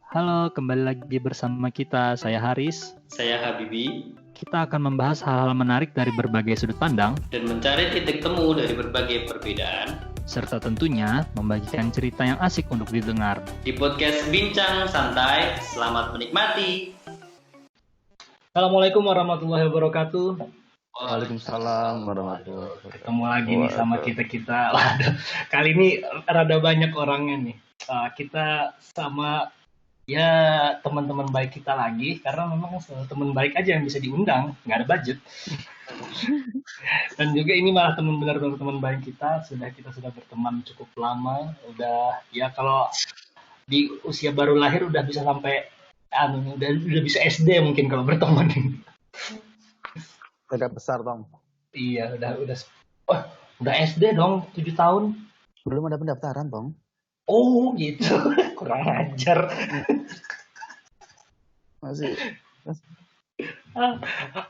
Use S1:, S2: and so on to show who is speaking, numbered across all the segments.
S1: Halo, kembali lagi bersama kita. Saya Haris.
S2: Saya Habibi.
S1: Kita akan membahas hal-hal menarik dari berbagai sudut pandang
S2: dan mencari titik temu dari berbagai perbedaan,
S1: serta tentunya membagikan cerita yang asik untuk didengar.
S2: Di podcast Bincang Santai, selamat menikmati.
S3: Assalamualaikum warahmatullahi wabarakatuh.
S4: Waalaikumsalam warahmatullahi wabarakatuh.
S3: Ketemu lagi nih sama kita. Waduh, kali ini rada banyak orangnya nih. Kita sama ya teman-teman baik kita lagi, karena memang teman baik aja yang bisa diundang, nggak ada budget. Dan juga ini malah benar-benar teman baik kita sudah berteman cukup lama. Udah ya kalau di usia baru lahir udah bisa sampai udah bisa SD mungkin kalau berteman ini.
S4: Agak besar dong.
S3: Iya, udah SD dong, 7 tahun.
S4: Belum ada pendaftaran dong.
S3: Oh gitu, kurang ajar.
S4: Masih.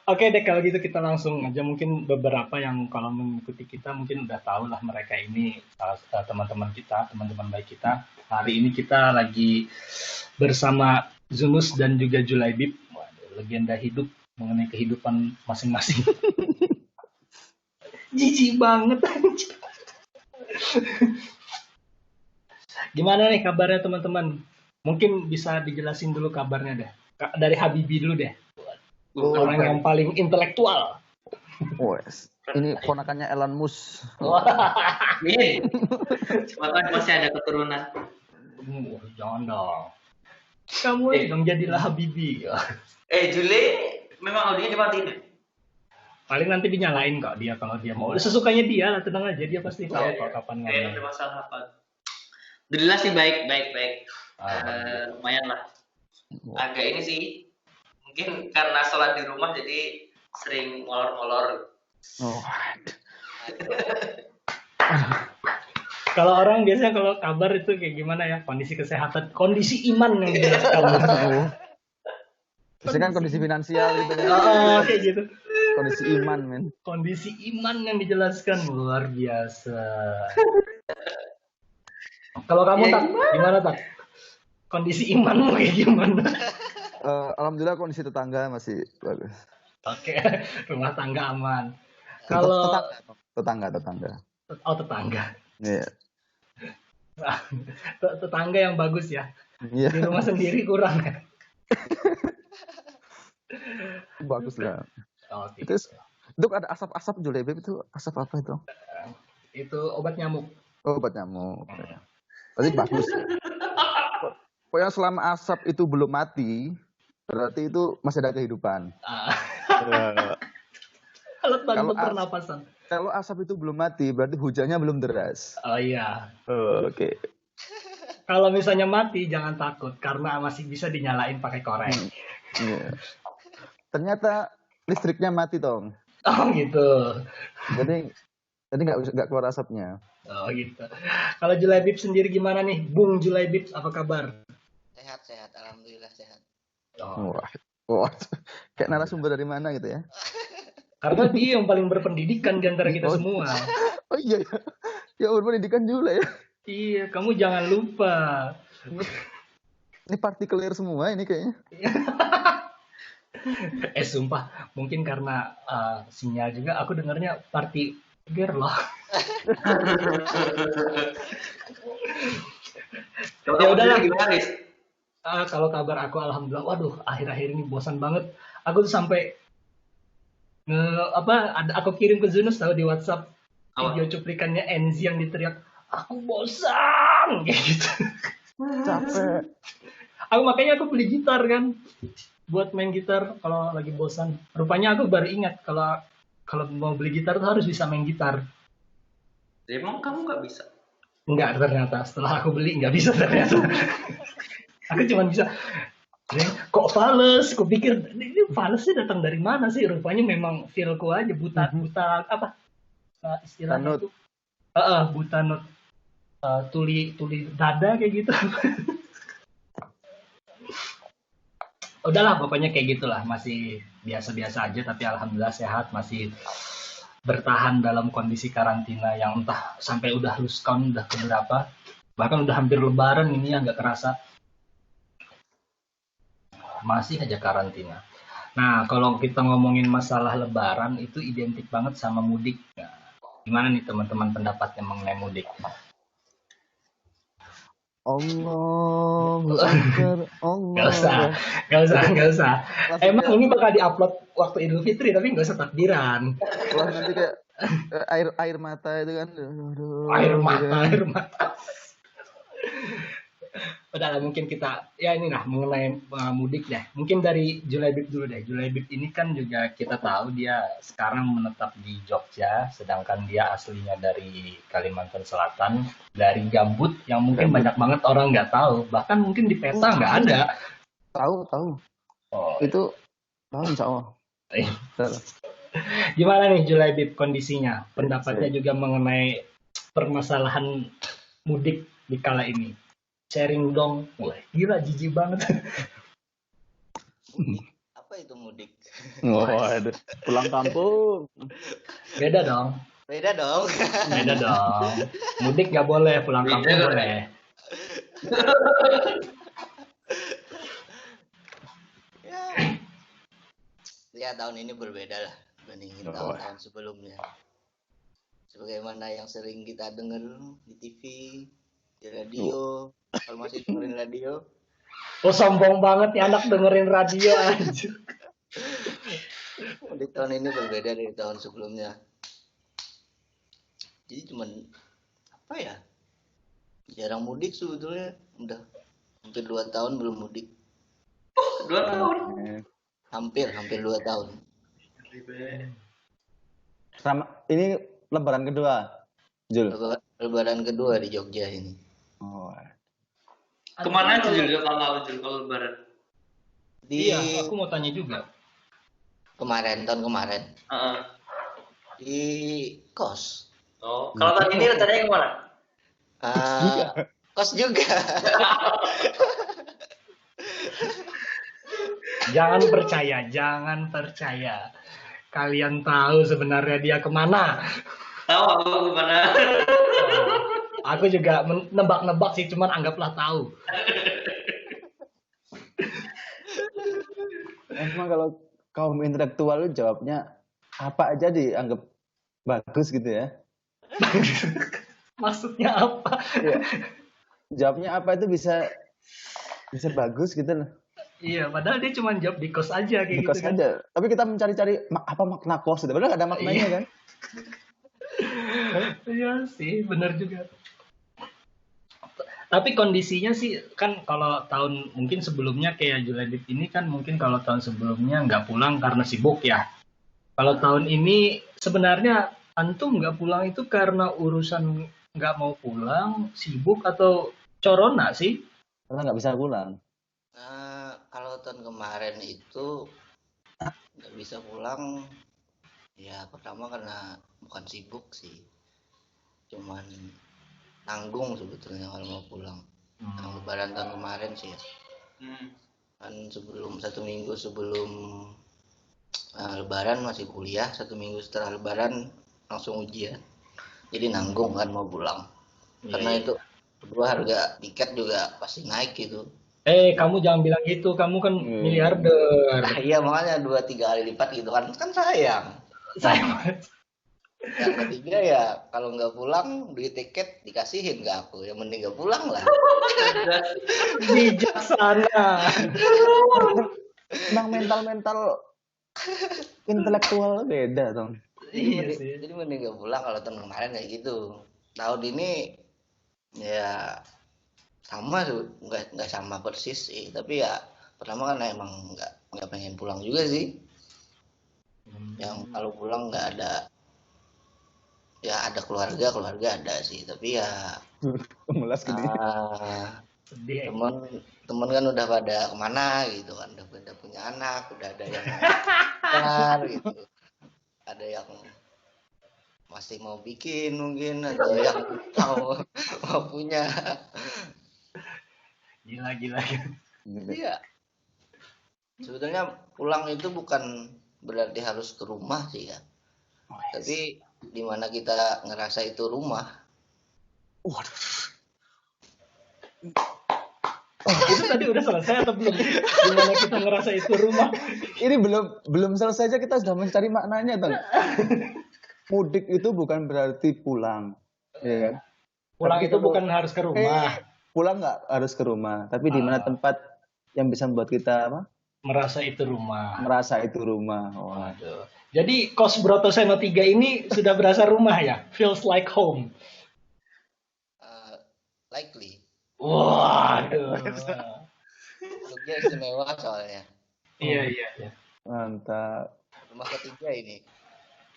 S3: Oke deh, kalau gitu kita langsung aja. Mungkin beberapa yang kalau mengikuti kita mungkin udah tahu lah mereka ini teman-teman kita, teman-teman baik kita. Hari ini kita lagi bersama Zunus dan juga Julaibib, legenda hidup mengenai kehidupan masing-masing. Jijik banget anjir. Gimana nih kabarnya teman-teman? Mungkin bisa dijelasin dulu kabarnya deh. Dari Habibi dulu deh. Orang yang paling intelektual.
S4: Wes. Ini ponakannya Elon Musk.
S2: Ini, semoga masih ada keturunan.
S3: Jangan dong. Kamu dong jadilah Habibi.
S2: Jule, memang audionya dimatiin ya?
S3: Paling nanti dinyalain kok dia kalau dia mau. Sesukanya dia lah, tenang aja, dia pasti tahu kok kapan ngomong.
S2: Ada masalah apa? Alhamdulillah sih baik. Lumayan lah. Agak ini sih, mungkin karena sholat di rumah jadi sering molor-molor.
S4: Oh.
S3: Kalau orang biasanya kalau kabar itu kayak gimana ya? Kondisi kesehatan, kondisi iman yang dijelaskan.
S4: Biasanya kan kondisi finansial gitu ya.
S3: Kayak gitu.
S4: Kondisi iman, men.
S3: Kondisi iman yang dijelaskan luar biasa. Kalau kamu
S2: Ya,
S3: tak gimana tak? Kondisi imanmu kayak gimana?
S4: Alhamdulillah kondisi tetangga masih bagus.
S3: Oke, rumah tangga aman. Kalau
S4: tetangga.
S3: Oh tetangga.
S4: Iya.
S3: Tetangga yang bagus ya.
S4: Iya.
S3: Di rumah sendiri kurang.
S4: Bagus lah.
S3: Oh,
S4: Itu ada asap-asap Julebeb, itu asap apa itu?
S3: Itu obat nyamuk.
S4: Oh, obat nyamuk. Berarti bagus. Pokoknya selama asap itu belum mati, berarti itu masih ada kehidupan.
S3: Alat bantu pernapasan.
S4: Kalau asap itu belum mati, berarti hujannya belum deras.
S3: Oh iya.
S4: Oke.
S3: Kalau misalnya mati, jangan takut, karena masih bisa dinyalain pakai korek.
S4: Iya. Ternyata listriknya mati, Tong.
S3: Oh gitu.
S4: Jadi nggak keluar asapnya.
S3: Oh gitu. Kalau Julaibib sendiri gimana nih? Bung Julaibib, apa kabar?
S5: Sehat, alhamdulillah sehat.
S3: Oh.
S4: Wah, kayak narasumber dari mana gitu ya?
S3: Karena dia yang paling berpendidikan di antara kita semua.
S4: Oh iya ya. Ya berpendidikan juga ya.
S3: Iya, kamu jangan lupa.
S4: Ini partikelir semua ini kayaknya.
S3: Sumpah, mungkin karena sinyal juga aku dengarnya partikelir loh.
S2: Kalau
S3: Ya udahlah.
S2: gimana, Riz?
S3: Kalau kabar aku alhamdulillah, waduh akhir-akhir ini bosan banget. Aku tuh sampai aku kirim ke Zunus tahu di WhatsApp video cuplikannya Enzi yang diteriak, aku bosan kayak gitu.
S4: Capek.
S3: Makanya aku beli gitar kan, buat main gitar kalau lagi bosan. Rupanya aku baru ingat kalau mau beli gitar tuh harus bisa main gitar.
S2: Emang kamu nggak bisa?
S3: Enggak, ternyata setelah aku beli nggak bisa ternyata. Aku cuma bisa, kok fales? Aku pikir ini falesnya datang dari mana sih? Rupanya memang feelku aja buta apa? Istilahnya itu? Buta not tuli dada kayak gitu. Udahlah, pokoknya kayak gitulah. Masih biasa-biasa aja, tapi alhamdulillah sehat, masih bertahan dalam kondisi karantina yang entah sampai udah lose count udah keberapa. Bahkan udah hampir lebaran ini ya, nggak kerasa. masih aja karantina. Nah, kalau kita ngomongin masalah Lebaran itu identik banget sama mudik. Nah, gimana nih teman-teman pendapatnya mengenai mudik?
S4: Allahu Akbar,
S3: Gak usah,
S4: Allah.
S3: gak usah.
S4: Langsung
S3: Emang
S4: kayak,
S3: ini bakal diupload waktu Idul Fitri, tapi gak usah takbiran.
S4: wah nanti kayak air mata itu kan. Aduh,
S3: Air
S4: gitu
S3: mata,
S4: kan.
S3: air mata. Udah lah, mungkin kita, ya ini lah, mengenai mudik deh. Mungkin dari Julaibib dulu deh. Julaibib ini kan juga kita tahu dia sekarang menetap di Jogja, sedangkan dia aslinya dari Kalimantan Selatan, dari Gambut, yang mungkin
S4: Gambut.
S3: banyak banget orang nggak tahu. Bahkan mungkin di peta nggak ada.
S4: Tahu.
S3: Oh,
S4: Itu tahu insya Allah. Betul.
S3: gimana nih Julaibib kondisinya? Pendapatnya juga mengenai permasalahan mudik di kala ini. Sharing dong. Wah, gila jijik banget.
S5: Mudik. Apa itu mudik?
S4: Waduh, pulang kampung.
S3: Beda dong.
S5: Beda dong.
S3: Beda dong. Mudik nggak boleh, pulang
S2: Beda
S3: kampung
S2: dong.
S3: boleh.
S5: Ya. Ya tahun ini berbeda lah dibandingin
S4: Oh.
S5: tahun-tahun sebelumnya. Sebagaimana yang sering kita dengar di TV, di radio, kalau masih dengerin radio.
S3: Oh, sombong banget nih anak dengerin radio anjir.
S5: Di tahun ini berbeda dari tahun sebelumnya. Jadi cuman apa ya? Jarang mudik sebetulnya. Udah hampir 2 tahun belum mudik.
S2: 2 tahun.
S5: Hampir 2 tahun.
S4: Sama ini lebaran kedua, Jul.
S5: Lebaran kedua di Jogja ini.
S4: Oh.
S2: Kemana aja Jul kalau lebaran?
S5: Di
S3: Iya, aku mau tanya juga.
S5: tahun kemarin
S2: Heeh.
S5: di kos.
S2: Oh, kalau tahun ini rencananya kemana?
S5: Kos juga.
S3: Jangan percaya. Kalian tahu sebenarnya dia kemana?
S2: Tahu aku kemana?
S3: Aku juga nebak-nebak sih, cuman anggaplah tahu.
S4: Emang kalau kaum intelektual lu jawabnya apa aja dianggap bagus gitu ya?
S3: Maksudnya apa?
S4: Iya. Jawabnya apa itu bisa bagus gitu loh.
S3: Iya, padahal dia cuma jawab di kos aja kayak
S4: Di
S3: gitu
S4: kos
S3: kan.
S4: aja. Tapi kita mencari-cari apa makna kos itu. Padahal nggak ada maknanya
S3: Iya.
S4: kan?
S3: Iya sih, benar juga. Tapi kondisinya sih kan kalau tahun mungkin sebelumnya kayak Julaibib ini kan mungkin kalau tahun sebelumnya nggak pulang karena sibuk ya. Kalau tahun ini sebenarnya antum nggak pulang itu karena urusan nggak mau pulang, sibuk atau corona sih?
S4: Karena nggak bisa pulang.
S5: Kalau tahun kemarin itu nggak bisa pulang, ya pertama karena bukan sibuk sih, cuman nanggung sebetulnya kalau mau pulang. Yang lebaran tahun kemarin sih ya. Kan sebelum 1 minggu sebelum lebaran masih kuliah, 1 minggu setelah lebaran langsung ujian. Jadi nanggung kan mau pulang. Karena itu kedua harga tiket juga pasti naik gitu.
S3: Kamu jangan bilang gitu, kamu kan miliarder.
S5: Nah, iya makanya 2-3 kali lipat gitu kan sayang.
S3: Saya
S5: Yang ketiga ya kalau nggak pulang duit tiket dikasihin ke aku, yang mending nggak pulang lah.
S3: bijaksana.
S4: Emang mental intelektual beda dong.
S3: Iya sih.
S5: Jadi mending nggak pulang kalau tahun kemarin kayak gitu. Tahun ini ya sama tuh, nggak sama persis sih, tapi ya pertama kan emang nggak pengen pulang juga sih. Yang kalau pulang nggak ada, ya ada keluarga ada sih, tapi ya
S4: Melas gini.
S3: Sedih.
S5: teman kan udah pada kemana gitu kan, udah pada punya anak, udah ada yang besar gitu, ada yang masih mau bikin mungkin, ada yang mau punya.
S3: Gila.
S5: Iya. Sebetulnya pulang itu bukan berarti harus ke rumah sih ya. Tapi di mana kita ngerasa itu rumah.
S3: Itu tadi udah selesai atau belum? Gimana kita ngerasa itu rumah?
S4: Ini belum selesai aja kita sudah mencari maknanya, Tang. Mudik itu bukan berarti pulang, ya kan?
S3: Pulang
S4: Tapi
S3: itu
S4: kalau-
S3: bukan harus ke rumah.
S4: Pulang nggak harus ke rumah, tapi di mana tempat yang bisa membuat kita
S3: Merasa itu rumah.
S4: merasa itu rumah. Wah.
S3: Waduh. Jadi kos Brotoseno 3 ini sudah berasa rumah ya? Feels like home.
S5: Likely.
S3: Waduh.
S5: Jogja istimewa soalnya.
S3: Iya.
S4: Mantap.
S5: Rumah ketiga ini.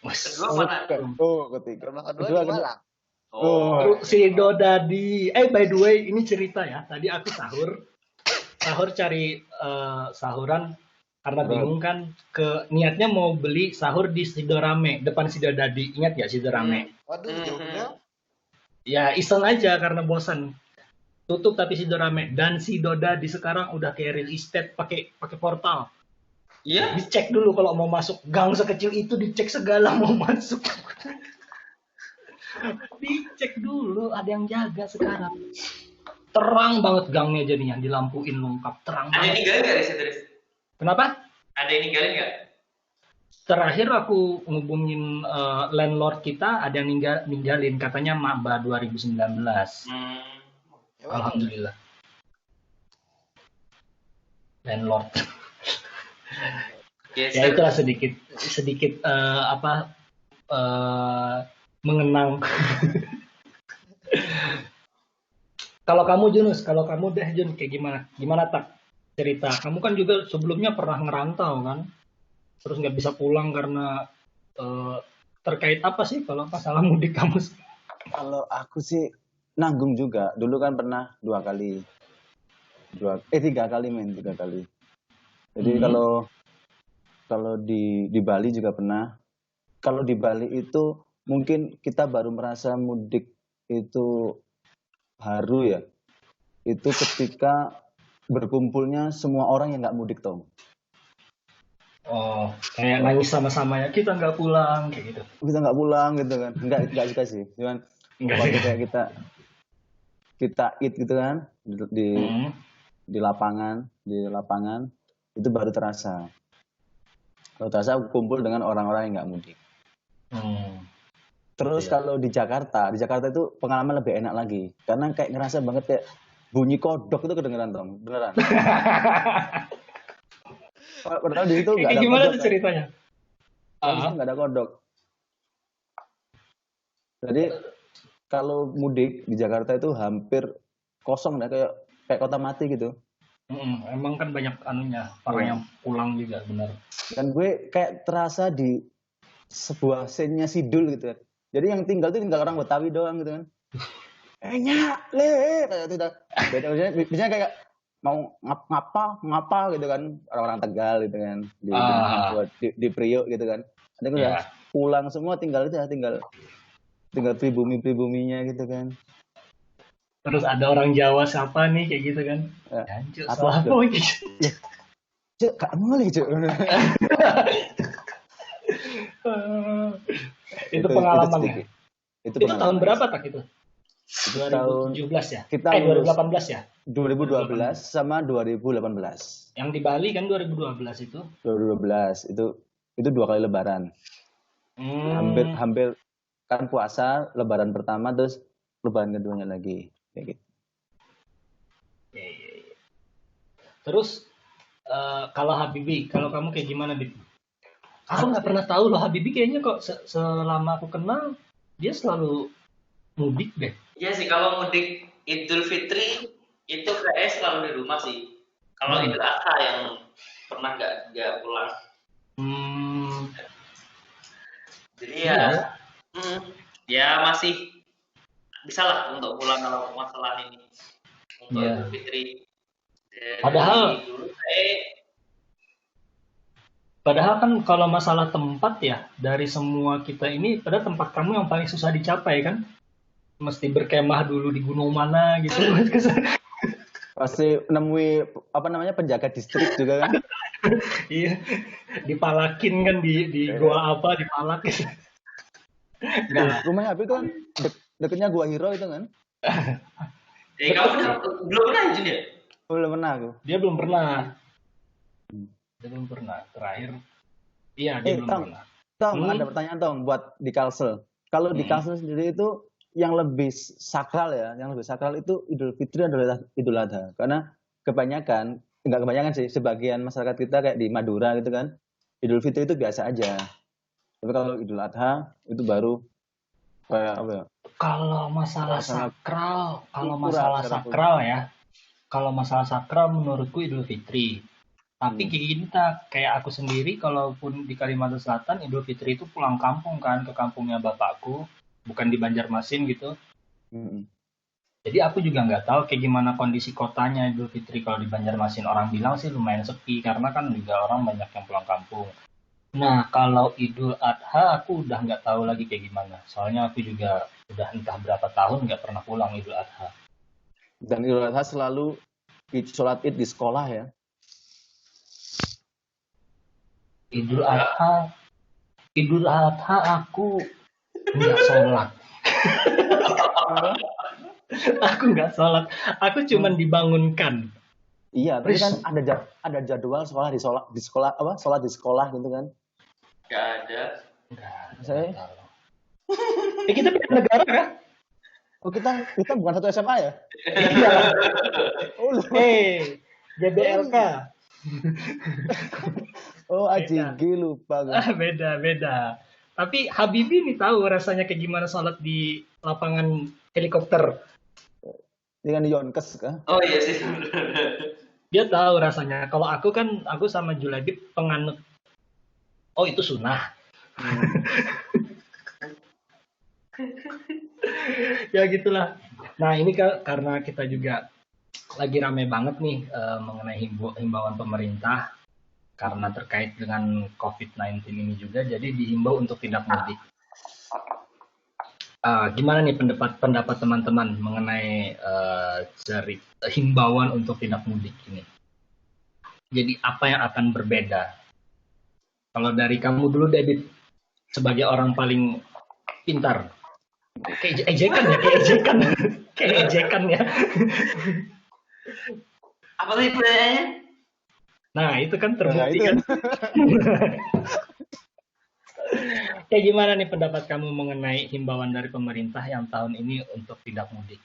S2: Kedua mana?
S4: Ketiga.
S5: Rumah kedua
S4: Kedua,
S5: di Malang.
S4: Oh.
S3: Si Dodadi. By the way, ini cerita ya. Tadi aku sahur cari sahuran karena bingung kan. Niatnya mau beli sahur di Sidorame, depan Sidodadi. Ingat ya Sidorame?
S5: Waduh, jauhnya.
S3: Ya iseng aja karena bosan. Tutup tapi Sidorame. Dan si Dodadi sekarang udah kayak real estate pakai portal.
S2: Iya.
S3: Dicek dulu kalau mau masuk. Gang sekecil itu dicek segala mau masuk. Dicek dulu, ada yang jaga sekarang. Terang banget gangnya jadinya, dilampuin lengkap, terang
S2: Ada yang
S3: banget.
S2: ninggalin nggak di situ, Riz?
S3: Kenapa?
S2: Ada yang ninggalin nggak?
S3: Terakhir aku ngubungin landlord kita, ada yang ninggalin, katanya Maba 2019. Alhamdulillah. Landlord. Ya
S2: Geser.
S3: itulah sedikit mengenang. Kalau kamu Junus, kalau kamu deh Jun, kayak gimana? Gimana tak cerita? Kamu kan juga sebelumnya pernah ngerantau kan? Terus nggak bisa pulang karena terkait apa sih kalau masalah mudik kamu?
S4: Kalau aku sih nanggung juga. Dulu kan pernah 2 kali. 3 kali men, 3 kali. Jadi kalau di Bali juga pernah. Kalau di Bali itu mungkin kita baru merasa mudik itu haru ya. Itu ketika berkumpulnya semua orang yang nggak mudik, Tom.
S3: Oh, kayak nangis sama-sama ya, kita nggak pulang kayak gitu.
S4: Kita nggak pulang gitu kan. Nggak juga sih. Cuman waktu kayak kita eat gitu kan di lapangan itu baru terasa. Baru terasa kumpul dengan orang-orang yang nggak mudik. Terus kalau di Jakarta itu pengalaman lebih enak lagi karena kayak ngerasa banget kayak bunyi kodok itu kedengeran, Tom, beneran. Padahal di situ nggak ada
S3: gimana
S4: kodok,
S3: tuh ceritanya?
S4: di situ nggak ada kodok. Jadi kalau mudik di Jakarta itu hampir kosong dah, kayak kota mati gitu.
S3: Emang kan banyak orang yang pulang juga, benar.
S4: Dan gue kayak terasa di sebuah scene-nya Sidul gitu kan. Jadi yang tinggal orang Betawi doang gitu kan. Nyak, kayak itu dah. Biasanya kayak mau ngapa gitu kan, orang-orang Tegal gitu kan, di Priok gitu kan. Ada kan udah pulang semua, tinggal pribumi-pribuminya gitu kan.
S3: Terus ada orang Jawa siapa nih kayak gitu kan?
S4: Ya.
S3: Jancuk,
S4: Apa
S3: apa gitu.
S4: Cuk, gak boleh, Cuk.
S3: Itu pengalaman ya?
S4: Itu
S3: tahun berapa tak itu?
S4: Itu
S3: 2017 ya?
S4: kita
S3: 2018 ya?
S4: 2012 sama 2018.
S3: Yang di Bali kan 2012 itu?
S4: 2012 itu 2 kali lebaran. Hampir kan puasa, lebaran pertama terus lebaran keduanya lagi kayak gitu.
S3: Iya. Terus kalau Habibie, kalau kamu kayak gimana, Bib? Aku nggak pernah tahu loh Habibie, kayaknya kok selama aku kenal dia selalu mudik deh.
S2: Iya sih, kalau mudik Idul Fitri itu kayaknya selalu di rumah sih. Kalau Idul Adha yang pernah nggak pulang. Jadi ya masih bisa lah untuk pulang kalau masalah ini untuk Idul Fitri.
S3: Padahal kan kalau masalah tempat ya, dari semua kita ini, pada tempat kamu yang paling susah dicapai kan? Mesti berkemah dulu di gunung mana gitu.
S4: Pasti nemui penjaga distrik juga kan.
S3: Iya, dipalakin kan di gua apa, dipalak gitu.
S4: Rumahnya Habib kan dekatnya Gua Hiro itu kan.
S2: Kamu belum pernah Jun ya?
S4: Belum pernah aku.
S3: Dia belum pernah.
S4: Hmm.
S3: Dia belum pernah. Terakhir, iya dia belum
S4: Tong,
S3: pernah.
S4: Tong,
S3: Hmm.
S4: ada pertanyaan Tong buat di Kalsel. Kalau di Kalsel sendiri itu yang lebih sakral ya, yang lebih sakral itu Idul Fitri adalah Idul Adha. Karena kebanyakan, enggak kebanyakan sih, sebagian masyarakat kita kayak di Madura gitu kan, Idul Fitri itu biasa aja. Tapi kalau Idul Adha itu baru kayak apa ya?
S3: Kalau masalah
S4: Suasana
S3: sakral,
S4: kultural secara kultural.
S3: kalau masalah sakral menurutku Idul Fitri. Tapi kayak gini kayak aku sendiri, kalaupun di Kalimantan Selatan, Idul Fitri itu pulang kampung kan, ke kampungnya bapakku, bukan di Banjarmasin gitu.
S4: Mm-mm.
S3: Jadi aku juga nggak tahu kayak gimana kondisi kotanya Idul Fitri. Kalau di Banjarmasin orang bilang sih lumayan sepi, karena kan juga orang banyak yang pulang kampung. Nah, kalau Idul Adha aku udah nggak tahu lagi kayak gimana. Soalnya aku juga udah entah berapa tahun nggak pernah pulang Idul Adha.
S4: Dan Idul Adha selalu sholat Id di sekolah ya.
S3: Idul Adha aku nggak sholat. Aku nggak sholat. Aku cuman dibangunkan.
S4: Iya, tapi kan ada jadwal sekolah di sekolah apa? Sholat di sekolah gitu kan?
S2: Nggak ada.
S4: Saya?
S3: Kita beda negara kan?
S4: Oh kita bukan satu SMA ya?
S3: Iya.
S4: Oh,
S3: JBLK.
S4: Oh AJG lupa gue.
S3: Beda. Tapi Habibie nih tahu rasanya kayak gimana sholat di lapangan helikopter.
S4: Dengan Yonkes kah?
S2: Oh iya sih.
S3: Dia tahu rasanya. Kalau aku sama Julebib penganut. Oh itu sunnah. Ya gitulah. Nah ini karena kita juga lagi rame banget nih mengenai himbauan pemerintah karena terkait dengan COVID-19 ini juga, jadi dihimbau untuk tidak mudik. Gimana nih pendapat teman-teman mengenai himbauan untuk tidak mudik ini? Jadi apa yang akan berbeda? Kalau dari kamu dulu, David, sebagai orang paling pintar. Kayak ejekan ya.
S2: Apa sih pertanyaannya?
S3: Nah, itu kan terbukti kan. Kayak gimana nih pendapat kamu mengenai himbauan dari pemerintah yang tahun ini untuk tidak mudik?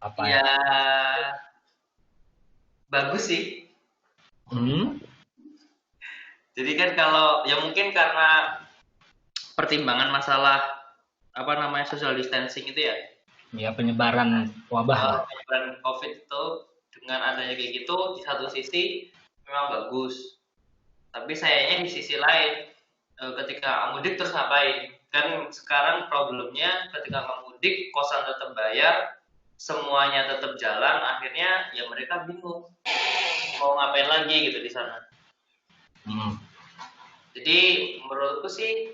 S3: Apa
S2: ya? Bagus sih. Jadi kan kalau ya mungkin karena pertimbangan masalah social distancing itu ya.
S3: Ya penyebaran wabah.
S2: Penyebaran COVID itu dengan adanya kayak gitu di satu sisi memang bagus. Tapi sayangnya di sisi lain ketika mudik terus ngapain? Kan sekarang problemnya ketika mudik kosan tetap bayar, semuanya tetap jalan, akhirnya ya mereka bingung mau ngapain lagi gitu di sana. Jadi menurutku sih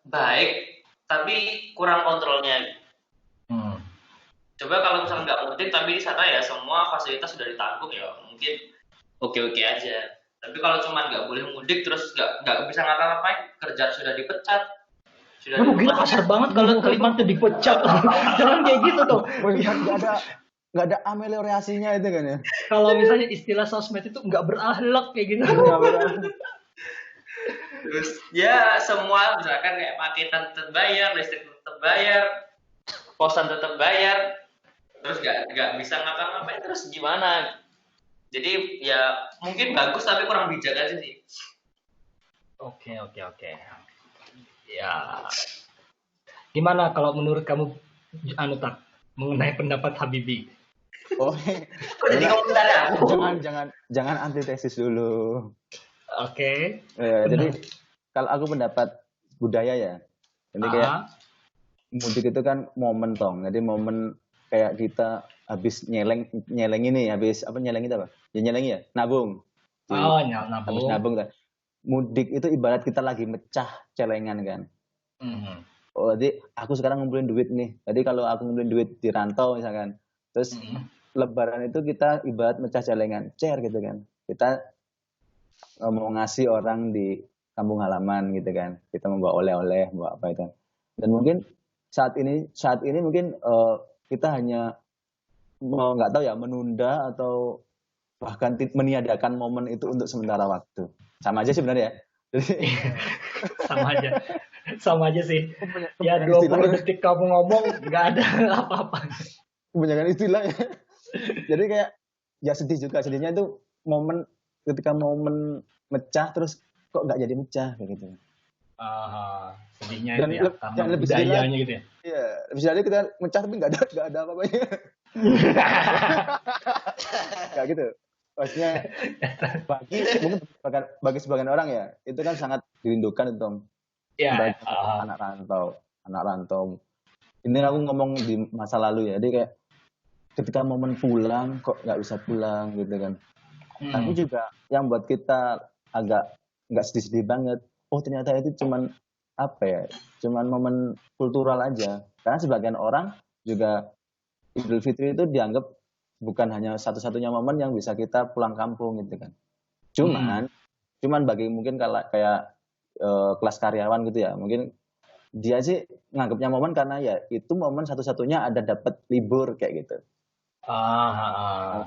S2: baik, tapi kurang kontrolnya. Coba kalau misalnya nggak mudik tapi di sana ya semua fasilitas sudah ditanggung ya mungkin oke aja. Tapi kalau cuma nggak boleh mudik terus nggak bisa ngapa-ngapain, kerja sudah dipecat.
S3: Gila kasar banget kalau Kalimantan dipecat. Jangan kayak gitu tuh.
S4: Nggak ada ameliorasinya itu kan ya.
S3: Kalau misalnya istilah sosmed itu nggak berakhlak kayak gitu.
S2: Terus ya semua misalkan kayak paketan tetap bayar, listrik tetap bayar, kosan tetap bayar, terus nggak bisa ngapa-ngapain terus gimana? Jadi ya mungkin bagus tapi kurang bijak aja sih.
S3: Oke. Ya. Gimana kalau menurut kamu Tak mengenai pendapat Habibie?
S4: Oh.
S2: Jadi komentar ya.
S4: Jangan antitesis dulu.
S3: Oke.
S4: Jadi kalau aku pendapat budaya ya. Jadi kayak mudik itu kan momen Tong. Jadi momen kayak kita habis nyeleng ini, habis apa nyeleng itu apa? Ya nyeleng ya, nabung.
S3: Nabung.
S4: Habis nabung kan. Mudik itu ibarat kita lagi mecah celengan kan. Oh, jadi aku sekarang ngumpulin duit nih. Jadi kalau aku ngumpulin duit di rantau misalkan, terus Lebaran itu kita ibarat mecah celengan, gitu kan. Kita mau ngasih orang di kampung halaman gitu kan. Kita membawa oleh-oleh, bawa apa itu. Dan mungkin saat ini mungkin kita hanya mau nggak tahu ya menunda atau bahkan meniadakan momen itu untuk sementara waktu. Sama aja sih sebenarnya ya. Jadi
S3: Sama aja sih. Ya
S4: kebanyakan
S3: 20 detik kamu ngomong nggak ada apa-apa.
S4: kebanyakan istilah ya. Jadi kayak ya sedih juga. Sedihnya itu momen ketika momen mecah terus kok nggak jadi mecah kayak gitu.
S3: Sedihnya
S4: Dan
S3: itu ya karena
S4: lebih sedih
S3: budayanya gitu ya.
S4: Iya, bisa kita mecah tapi nggak ada apa-apanya. Kayak gitu. Maksudnya bagi sebagian orang ya itu kan sangat dirindukan itu Tom.
S3: Ya,
S4: Bagi anak rantau. Ini aku ngomong di masa lalu ya. Jadi kayak ketika momen pulang kok nggak bisa pulang gitu kan. Tapi juga yang buat kita agak nggak sedih-sedih banget. Oh ternyata itu cuman apa ya? Cuman momen kultural aja. Karena sebagian orang juga Idul Fitri itu dianggap bukan hanya satu-satunya momen yang bisa kita pulang kampung gitu kan. Cuman bagi mungkin kalau kayak kelas karyawan gitu ya, mungkin dia sih nganggapnya momen karena ya itu momen satu-satunya ada dapat libur kayak gitu.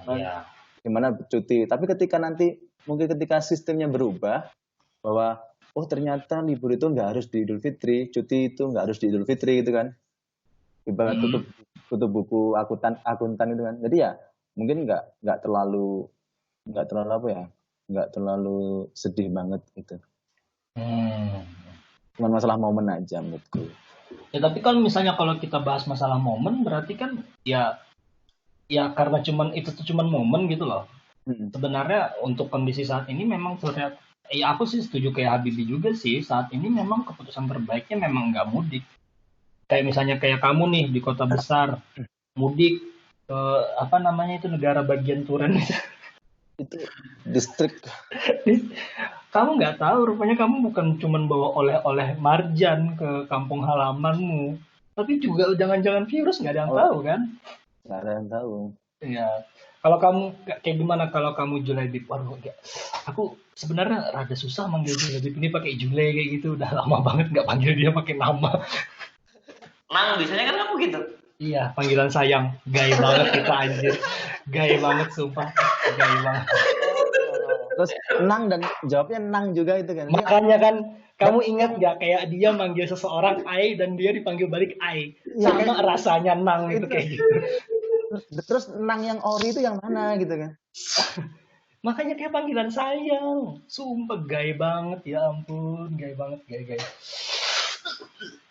S3: Iya.
S4: Gimana cuti. Tapi ketika sistemnya berubah bahwa oh ternyata libur itu nggak harus di Idul Fitri, cuti itu nggak harus di Idul Fitri gitu kan. Ibarat tutup buku akuntan itu kan. Jadi ya mungkin nggak terlalu apa ya, nggak terlalu sedih banget gitu. Cuma masalah momen aja menurutku.
S3: Ya tapi kalau misalnya kalau kita bahas masalah momen berarti kan ya karena cuman momen gitu loh. Sebenarnya untuk kondisi saat ini memang terlihat aku sih setuju kayak Habibie juga sih, saat ini memang keputusan terbaiknya memang nggak mudik. Kayak misalnya kayak kamu nih di kota besar mudik ke apa namanya itu negara bagian Turen
S4: itu distrik.
S3: Kamu nggak tahu rupanya kamu bukan cuman bawa oleh-oleh marjan ke kampung halamanmu, tapi juga jangan-jangan virus nggak ada yang tahu kan?
S4: Nggak ada yang tahu.
S3: Iya. Kalau kamu kayak gimana kalau kamu Julaibib? Waduh, aku sebenarnya rada susah manggil Julaibib ini pakai Julai kayak gitu. Udah lama banget nggak panggil dia pakai nama.
S2: Nang, biasanya kan kamu gitu.
S3: Iya, panggilan sayang. Gay banget kita anjir. Gay banget sumpah. Gay banget.
S4: Terus Nang dan jawabnya Nang juga itu kan.
S3: Makanya kan kamu ingat nggak kayak dia manggil seseorang Ai dan dia dipanggil balik Ai. Sama rasanya Nang itu kayak gitu.
S4: Terus Nang yang ori itu yang mana gitu kan?
S3: Makanya kayak panggilan sayang. Sumpah gay banget, ya ampun, gay banget, gay.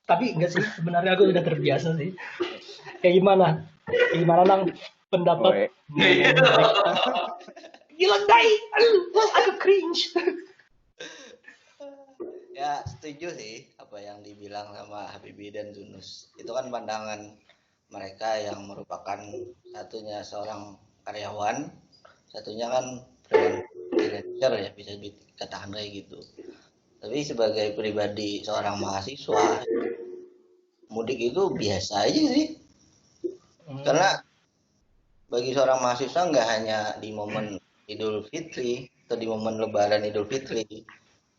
S3: Tapi enggak sih, sebenarnya aku udah terbiasa sih. Kayak gimana? Gimana Nang pendapat? Gila gay, aku cringe.
S5: Ya setuju sih apa yang dibilang sama Habibie dan Yunus. Itu kan pandangan mereka yang merupakan satunya seorang karyawan, satunya kan freelancer ya bisa dikatakan kayak gitu. Tapi sebagai pribadi seorang mahasiswa, mudik itu biasa aja sih. Karena bagi seorang mahasiswa nggak hanya di momen Idul Fitri atau di momen Lebaran Idul Fitri,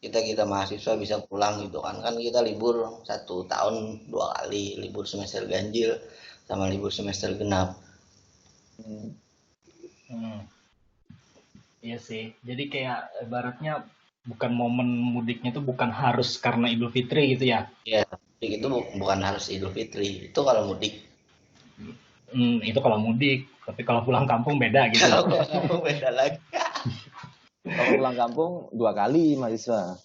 S5: kita mahasiswa bisa pulang gitu kan kita libur 1 tahun 2 kali, libur semester ganjil sama libur semester genap.
S3: Iya sih, jadi kayak ibaratnya bukan momen mudiknya itu bukan harus karena Idul Fitri gitu ya?
S5: Iya, mudik itu bukan harus Idul Fitri, itu kalau mudik.
S3: Itu kalau mudik, tapi kalau pulang kampung beda gitu.
S5: Kalau pulang kampung beda lagi.
S4: Kalau pulang kampung 2 kali mahasiswa.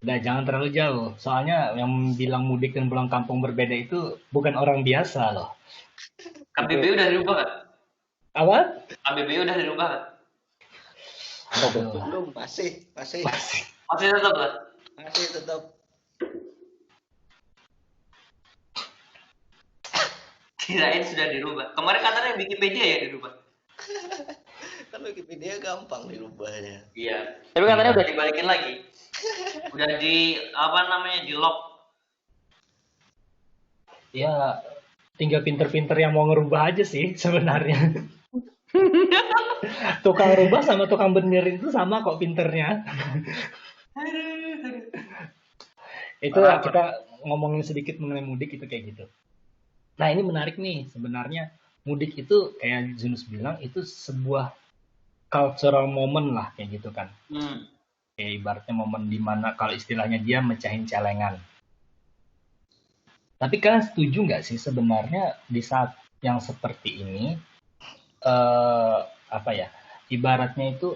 S3: Udah jangan terlalu jauh, soalnya yang bilang mudik dan pulang kampung berbeda itu bukan orang biasa loh.
S2: KBBI udah dirubah kan?
S3: Apa?
S2: KBBI udah dirubah kan?
S5: Belum, masih
S2: tetap lah.
S5: masih tetap.
S2: Kirain sudah dirubah. Kemarin katanya Wikipedia ya dirubah.
S5: Kan Wikipedia gampang dirubahnya.
S2: Iya. Tapi katanya udah dibalikin lagi. Udah di di lock.
S3: Ya, tinggal pinter-pinter yang mau ngerubah aja sih sebenarnya. Tukang rubah sama tukang benerin itu sama kok pinternya. Itu kita ngomongin sedikit mengenai mudik itu kayak gitu. Nah ini menarik nih sebenarnya mudik itu kayak Junus bilang itu sebuah cultural moment lah kayak gitu kan. Kayak ibaratnya momen dimana kalau istilahnya dia mecahin celengan. Tapi kalian setuju nggak sih sebenarnya di saat yang seperti ini, apa ya, ibaratnya itu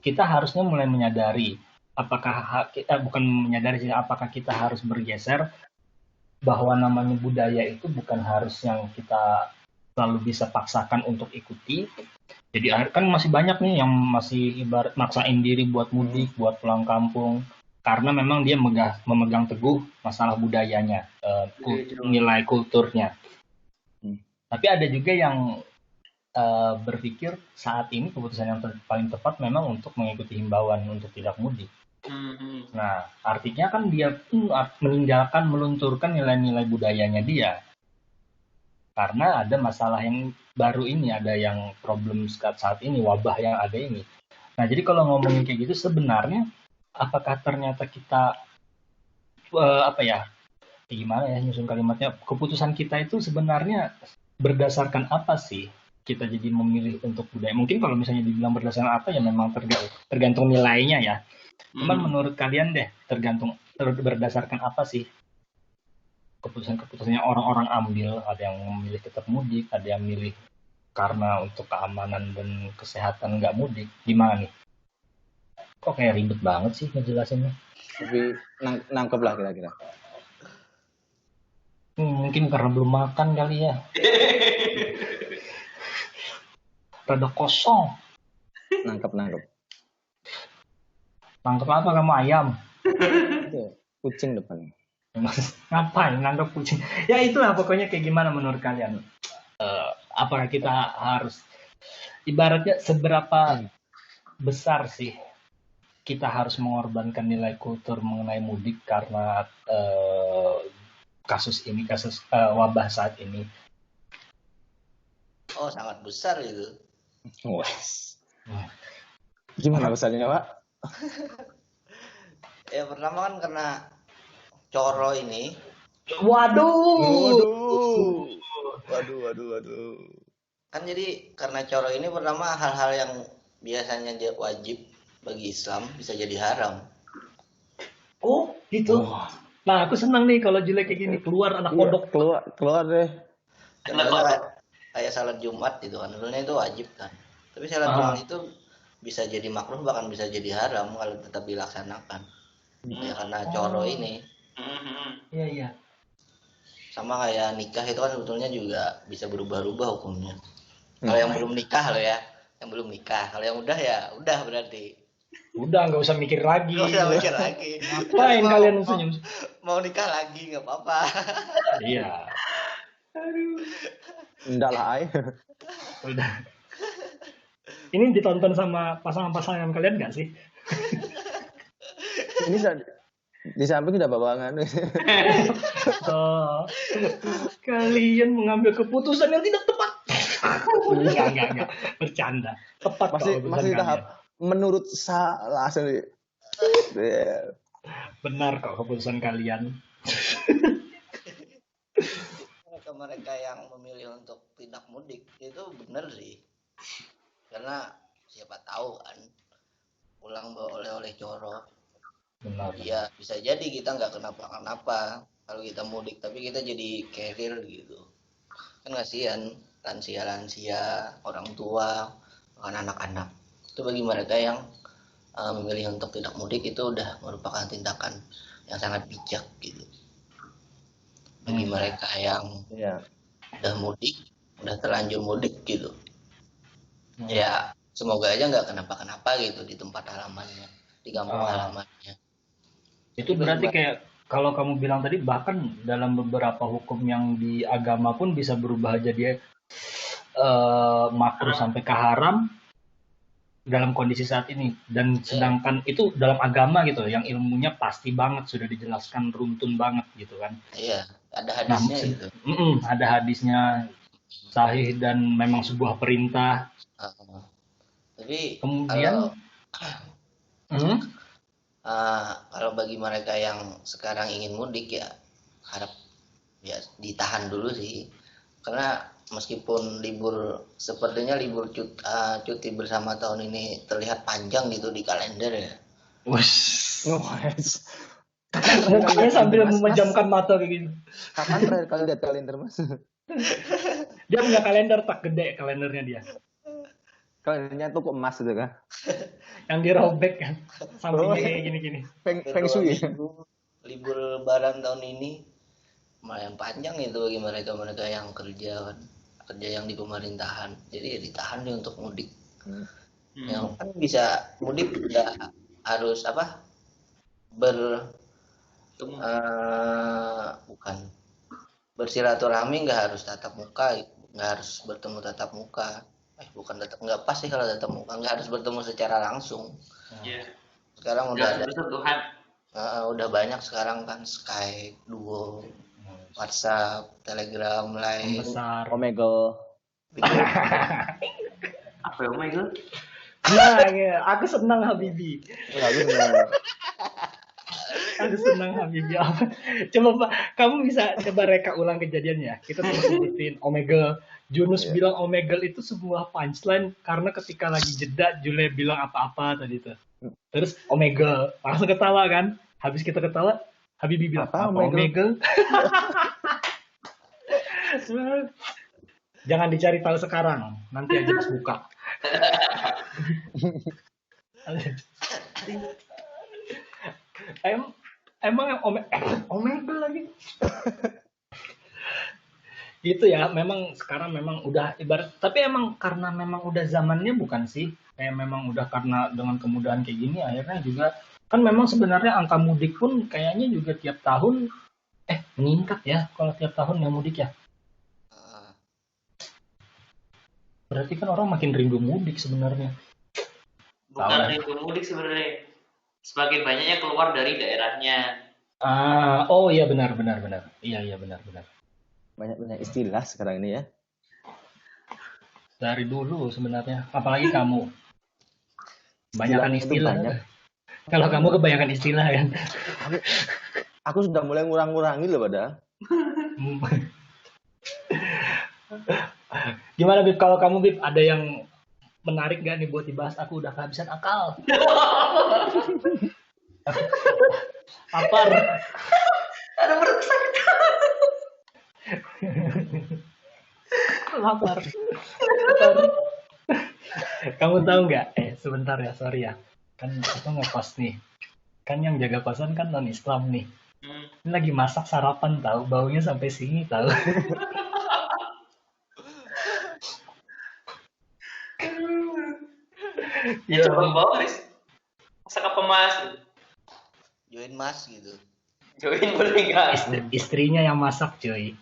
S3: kita harusnya mulai menyadari apakah kita bukan menyadari sih, apakah kita harus bergeser bahwa namanya budaya itu bukan harus yang kita selalu bisa paksakan untuk ikuti. Jadi kan masih banyak nih yang masih ibarat maksain diri buat mudik, buat pulang kampung, karena memang dia memegang teguh masalah budayanya, nilai kulturnya. Tapi ada juga yang berpikir saat ini keputusan yang paling tepat memang untuk mengikuti himbauan untuk tidak mudik. Nah, artinya kan dia pun meninggalkan, melunturkan nilai-nilai budayanya dia. Karena ada masalah yang baru ini, ada yang problem saat ini, wabah yang ada ini. Nah, jadi kalau ngomongin kayak gitu, sebenarnya apakah ternyata kita, gimana ya nyusun kalimatnya, keputusan kita itu sebenarnya berdasarkan apa sih? Kita jadi memilih untuk budaya. Mungkin kalau misalnya dibilang berdasarkan apa ya memang tergantung nilainya ya. Cuman menurut kalian deh, berdasarkan apa sih keputusan-keputusannya orang-orang ambil? Ada yang memilih tetap mudik, ada yang milih karena untuk keamanan dan kesehatan nggak mudik. Gimana nih? Kok kayak ribet banget sih ngejelasinnya?
S4: Tapi nangkep lah kira-kira.
S3: Mungkin karena belum makan kali ya. Rada kosong.
S4: Nangkep.
S3: Nangkep apa kamu, ayam?
S4: Itu kucing depan.
S3: Ngapain nangkep kucing? Ya itulah pokoknya, kayak gimana menurut kalian? Apakah kita harus, ibaratnya seberapa besar sih kita harus mengorbankan nilai kultur mengenai mudik karena kasus wabah saat ini?
S5: Oh, sangat besar itu.
S4: Wes. Gimana besarnya, Pak?
S5: Ya pertama kan karena Coro ini.
S3: Waduh.
S5: Kan jadi karena Coro ini pertama hal-hal yang biasanya wajib bagi Islam bisa jadi haram.
S3: Oh, gitu. Nah, aku senang nih kalau jelek kayak gini, keluar anak kodok.
S4: Keluar deh.
S5: Contohnya kayak salat Jumat gitu kan, sebenarnya itu wajib kan. Tapi salat Jumat itu bisa jadi makruh, bahkan bisa jadi haram kalau tetap dilaksanakan. Ya karena Coro ini.
S3: Iya.
S5: Sama kayak nikah itu kan sebetulnya juga bisa berubah-ubah hukumnya. Kalau yang belum nikah loh ya, yang belum nikah. Kalau yang udah ya udah berarti.
S3: Udah, nggak usah mikir lagi.
S5: Nggak usah mikir lagi.
S3: Ngapain kalian senyum?
S5: Mau nikah lagi nggak apa-apa.
S3: Iya.
S4: Enggak lah, ay.
S3: Udah. Ini ditonton sama pasangan-pasangan kalian nggak sih?
S4: Ini di samping udah bawangan.
S3: Oh, kalian mengambil keputusan yang tidak tepat. Enggak. Bercanda. Tepat
S4: Masih tahap menurut salah asli.
S3: Benar kok keputusan kalian.
S5: Mereka yang memilih untuk tidak mudik itu benar sih, karena siapa tahu kan pulang bawa oleh-oleh Coro.
S3: Benar.
S5: Ya bisa jadi kita nggak kenapa-kenapa kalau kita mudik, tapi kita jadi carrier gitu kan, kasihan lansia, orang tua, bahkan anak-anak. Itu bagi mereka yang memilih untuk tidak mudik itu udah merupakan tindakan yang sangat bijak gitu. Bagi mereka yang udah mudik, udah terlanjur mudik gitu, ya semoga aja nggak kenapa-kenapa gitu di tempat halamannya, di kampung halamannya.
S1: Itu berarti kayak kalau kamu bilang tadi, bahkan dalam beberapa hukum yang di agama pun bisa berubah jadi makruh sampai ke haram dalam kondisi saat ini. Dan sedangkan itu dalam agama gitu, yang ilmunya pasti banget, sudah dijelaskan runtun banget gitu kan.
S5: Iya, ada hadisnya gitu.
S1: Ada hadisnya sahih dan memang sebuah perintah.
S5: Tapi
S1: kemudian
S5: kalau bagi mereka yang sekarang ingin mudik ya harap ya ditahan dulu sih, karena meskipun libur sepertinya libur cuti bersama tahun ini terlihat panjang gitu di kalender ya.
S3: Wush.
S4: Wes.
S3: Mukanya sambil memejamkan mata kayak gini.
S4: Kapan terakhir kali lihat kalender, Mas?
S3: Dia punya kalender tak gede kalendernya dia.
S4: Kalendernya tuh kok emas gitu kan?
S3: Yang dirobek kan. Sampingnya kayak gini-gini.
S4: Feng Shui.
S5: Libur lebaran tahun ini lumayan panjang itu bagi mereka yang kerja yang di pemerintahan. Jadi ya ditahan nih untuk mudik. Yang kan bisa mudik ya harus apa? Bukan bersilaturahmi, nggak harus tatap muka, nggak harus bertemu tatap muka. Bukan tatap, nggak pas sih kalau tatap muka, nggak harus bertemu secara langsung.
S2: Iya.
S5: Sekarang udah ada
S2: bersentuhan.
S5: udah banyak sekarang kan Skype, Duo, WhatsApp, Telegram, Line,
S3: Besar.
S4: Omegle.
S2: Apa ya, oh my god?
S3: Nah, ya, aku senang Habibi. Aku senang Habibi. Coba Pak, kamu bisa coba reka ulang kejadiannya. Kita sebutin Omegle. Junus bilang Omegle itu sebuah punchline karena ketika lagi jeda Jule bilang apa-apa tadi itu. Terus Omegle, langsung ketawa kan? Habis kita ketawa, Habibi bilang apa Omegle? Jangan dicari tahu sekarang, nanti aja buka. Emang Omegle lagi. Gitu ya, memang sekarang memang udah ibarat, tapi emang karena memang udah zamannya bukan sih, kayak memang udah karena dengan kemudahan kayak gini akhirnya juga kan memang sebenarnya angka mudik pun kayaknya juga tiap tahun meningkat ya kalau tiap tahun yang mudik ya. Berarti kan orang makin rindu mudik sebenarnya.
S2: Bukan rindu mudik sebenarnya, semakin banyaknya keluar dari daerahnya.
S3: Oh iya benar. Iya benar.
S4: Banyak istilah sekarang ini ya.
S3: Dari dulu sebenarnya, apalagi kamu. Kebanyakan istilah.
S4: Banyak.
S3: Kalau kamu kebanyakan istilah kan.
S4: Aku sudah mulai ngurang-ngurangi loh padahal.
S3: Gimana Bib, kalau kamu Bib ada yang menarik gak nih buat dibahas? Aku udah kehabisan akal. Lapar.
S2: Ada perut sakit.
S3: Lapar. Kamu tahu nggak? Sebentar ya, sorry ya. Kan aku ngekos nih. Kan yang jaga kosan kan non Islam nih. Ini lagi masak sarapan tahu, baunya sampai sini tahu.
S2: Ya coba bawa Riz. Masak apa Mas?
S5: Join Mas gitu.
S2: Join boleh nggak?
S3: Istrinya yang masak cuy.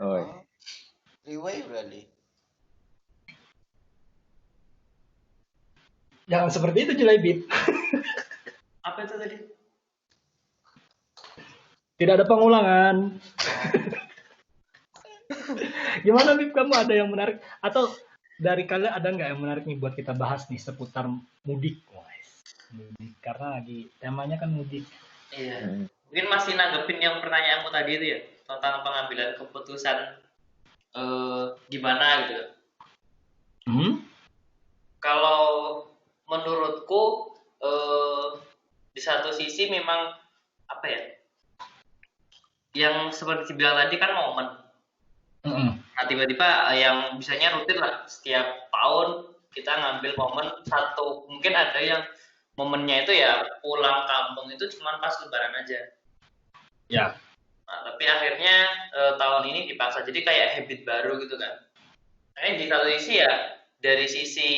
S4: Oh.
S5: Riway berarti.
S3: Jangan seperti itu Julai Bib.
S2: Apa itu tadi?
S3: Tidak ada pengulangan. Gimana Bib, kamu ada yang menarik? Atau dari kalian ada nggak yang menarik nih buat kita bahas nih seputar mudik? Mudik, karena lagi temanya kan mudik.
S2: Iya. Mungkin masih nanggepin yang pertanyaanmu tadi itu ya, tentang pengambilan keputusan gimana gitu. Kalau menurutku di satu sisi memang apa ya, yang seperti dibilang tadi kan momen. Nah tiba-tiba yang bisanya rutin lah setiap tahun kita ngambil momen satu, mungkin ada yang momennya itu ya pulang kampung itu cuma pas lebaran aja.
S3: Ya.
S2: Nah, tapi akhirnya tahun ini dipaksa jadi kayak habit baru gitu kan. Nah, di satu sisi ya dari sisi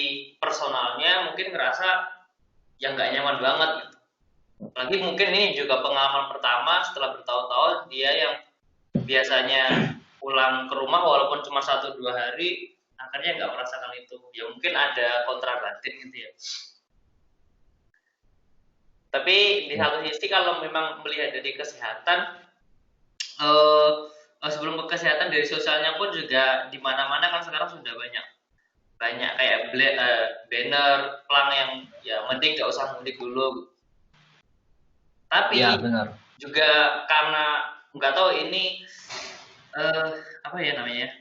S2: personalnya mungkin ngerasa yang nggak nyaman banget gitu. Lagi mungkin ini juga pengalaman pertama setelah bertahun-tahun dia yang biasanya pulang ke rumah walaupun cuma 1-2 hari akhirnya nggak merasakan itu. Ya mungkin ada kontra batin gitu ya. Tapi di satu sisi kalau memang melihat dari kesehatan, sebelum ke kesehatan dari sosialnya pun juga di mana-mana kan sekarang sudah banyak kayak banner, plang yang ya penting nggak usah mudik dulu. Tapi
S3: ya, benar.
S2: Juga karena nggak tahu ini apa ya namanya,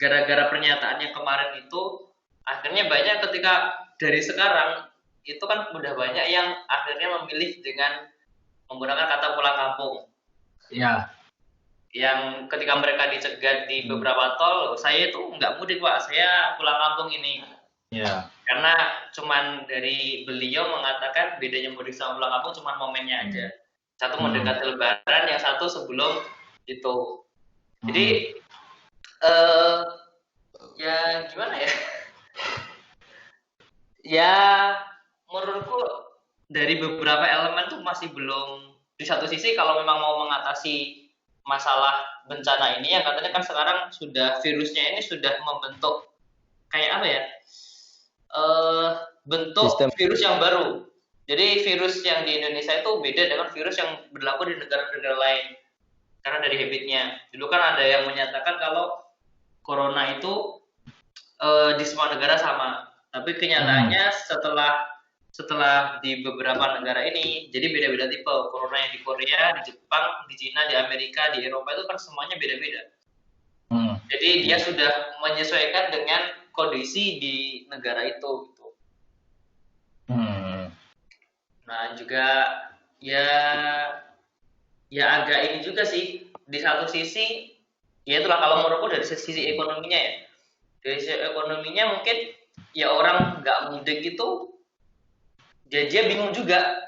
S2: gara-gara pernyataan yang kemarin itu akhirnya banyak ketika dari sekarang itu kan udah banyak yang akhirnya memilih dengan menggunakan kata pulang kampung.
S1: Ya.
S2: Yang ketika mereka dicegat di beberapa tol, saya itu nggak mudik Pak, saya pulang kampung ini.
S1: Ya.
S2: Karena cuman dari beliau mengatakan bedanya mudik sama pulang kampung cuman momennya aja. Satu mendekati Lebaran, yang satu sebelum itu. Jadi ya gimana ya? Ya menurutku dari beberapa elemen tuh masih belum. Di satu sisi kalau memang mau mengatasi masalah bencana ini, yang katanya kan sekarang sudah virusnya ini sudah membentuk kayak apa ya? Bentuk
S4: Sistem.
S2: virus yang baru. Jadi virus yang di Indonesia itu beda dengan virus yang berlaku di negara-negara lain. Karena dari habitnya. Dulu kan ada yang menyatakan kalau corona itu di semua negara sama. Tapi kenyataannya setelah di beberapa negara ini, jadi beda-beda tipe. Corona yang di Korea, di Jepang, di Cina, di Amerika, di Eropa itu kan semuanya beda-beda. Jadi dia sudah menyesuaikan dengan kondisi di negara itu. Gitu. Nah juga ya agak ini juga sih. Di satu sisi, ya itulah kalau menurutku dari sisi ekonominya ya. Dari sisi ekonominya mungkin ya orang nggak mudik itu dia bingung juga.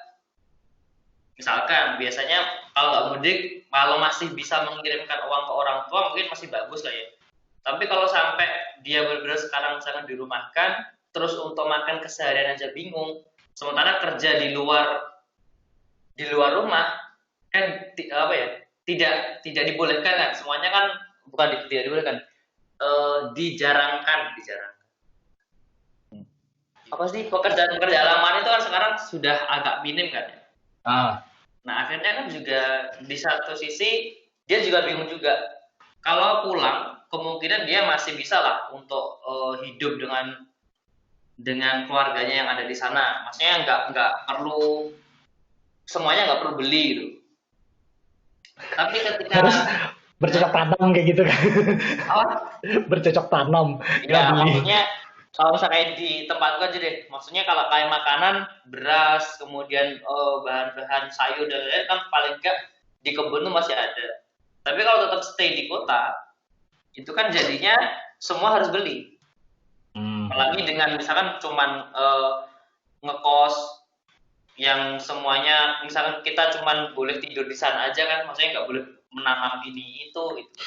S2: Misalkan biasanya kalau nggak mudik, kalau masih bisa mengirimkan uang ke orang tua mungkin masih bagus lah ya. Tapi kalau sampai dia benar-benar sekarang misalkan dirumahkan, terus untuk makan keseharian aja bingung, sementara kerja di luar rumah kan tidak dibolehkan kan, semuanya kan bukan tidak dibolehkan, dijarangkan. Apa sih pekerjaan halaman itu kan sekarang sudah agak minim kan ya. Nah akhirnya kan juga di satu sisi dia juga bingung juga. Kalau pulang kemungkinan dia masih bisa lah untuk hidup dengan keluarganya yang ada di sana. Maksudnya nggak perlu semuanya nggak perlu beli gitu. Tapi ketika
S3: harus bercocok tanam kayak gitu kan. Bercocok tanam.
S2: Ya maksudnya kalau misalnya di tempatku aja deh, maksudnya kalau kayak makanan, beras, kemudian bahan-bahan sayur dan lain-lain kan paling enggak di kebun tuh masih ada. Tapi kalau tetap stay di kota, itu kan jadinya semua harus beli. Apalagi dengan misalkan cuman ngekos yang semuanya, misalkan kita cuman boleh tidur di sana aja kan, maksudnya nggak boleh menanam ini itu gitu.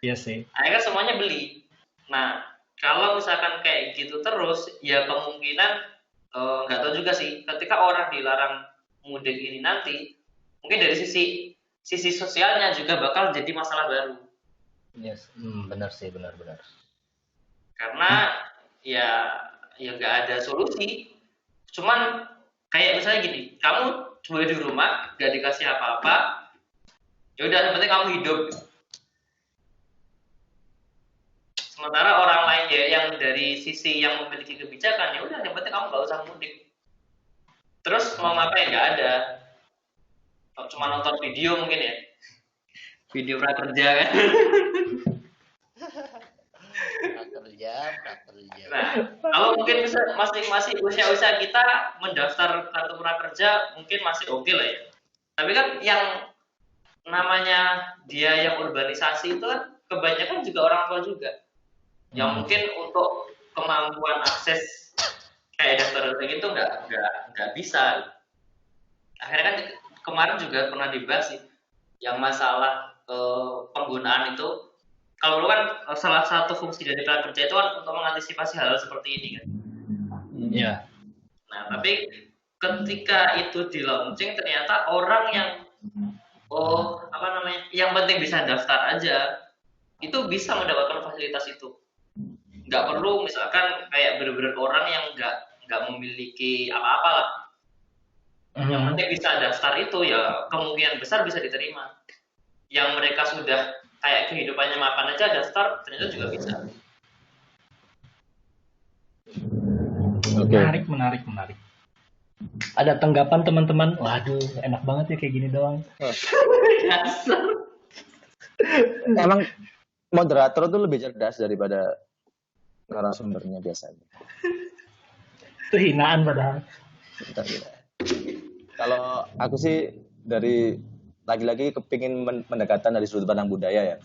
S3: Iya sih.
S2: Akhirnya semuanya beli. Nah, kalau misalkan kayak gitu terus, ya kemungkinan nggak tahu juga sih. Ketika orang dilarang mudik ini nanti, mungkin dari sisi sosialnya juga bakal jadi masalah baru.
S1: Yes, benar sih, benar.
S2: Karena ya nggak ada solusi. Cuman kayak misalnya gini, kamu boleh di rumah, nggak dikasih apa-apa, ya udah yang penting kamu hidup. Sementara orang lain ya yang dari sisi yang memiliki kebijakan, ya udah yang penting kamu nggak usah mudik. Terus mau ngapain? Nggak ada. Cuma nonton video mungkin ya, video prakerja kan.
S5: prakerja.
S2: Nah, kalau mungkin masih usia kita mendaftar kartu prakerja mungkin masih oke lah ya. Tapi kan yang namanya dia yang urbanisasi itu kan kebanyakan juga orang tua juga. Yang mungkin untuk kemampuan akses kayak daftar gitu nggak bisa. Akhirnya kan kemarin juga pernah dibahas sih yang masalah penggunaan itu. Kalau dulu kan salah satu fungsi dari prakerja itu kan untuk mengantisipasi hal seperti ini kan.
S1: Iya.
S2: Nah tapi ketika itu di launching ternyata orang yang yang penting bisa daftar aja itu bisa mendapatkan fasilitas itu. Nggak perlu misalkan kayak benar-benar orang yang nggak memiliki apa-apa lah. Yang penting bisa daftar itu ya kemungkinan besar bisa diterima. Yang mereka sudah kayak kehidupannya mapan aja daftar ternyata juga bisa.
S3: Menarik. Ada tanggapan teman-teman? Waduh, enak banget ya kayak gini doang.
S4: moderator tuh lebih cerdas daripada narasumbernya biasanya.
S3: Itu hinaan padahal.
S4: Bentar, bentar. Kalau aku sih dari lagi-lagi kepingin pendekatan dari sudut pandang budaya ya.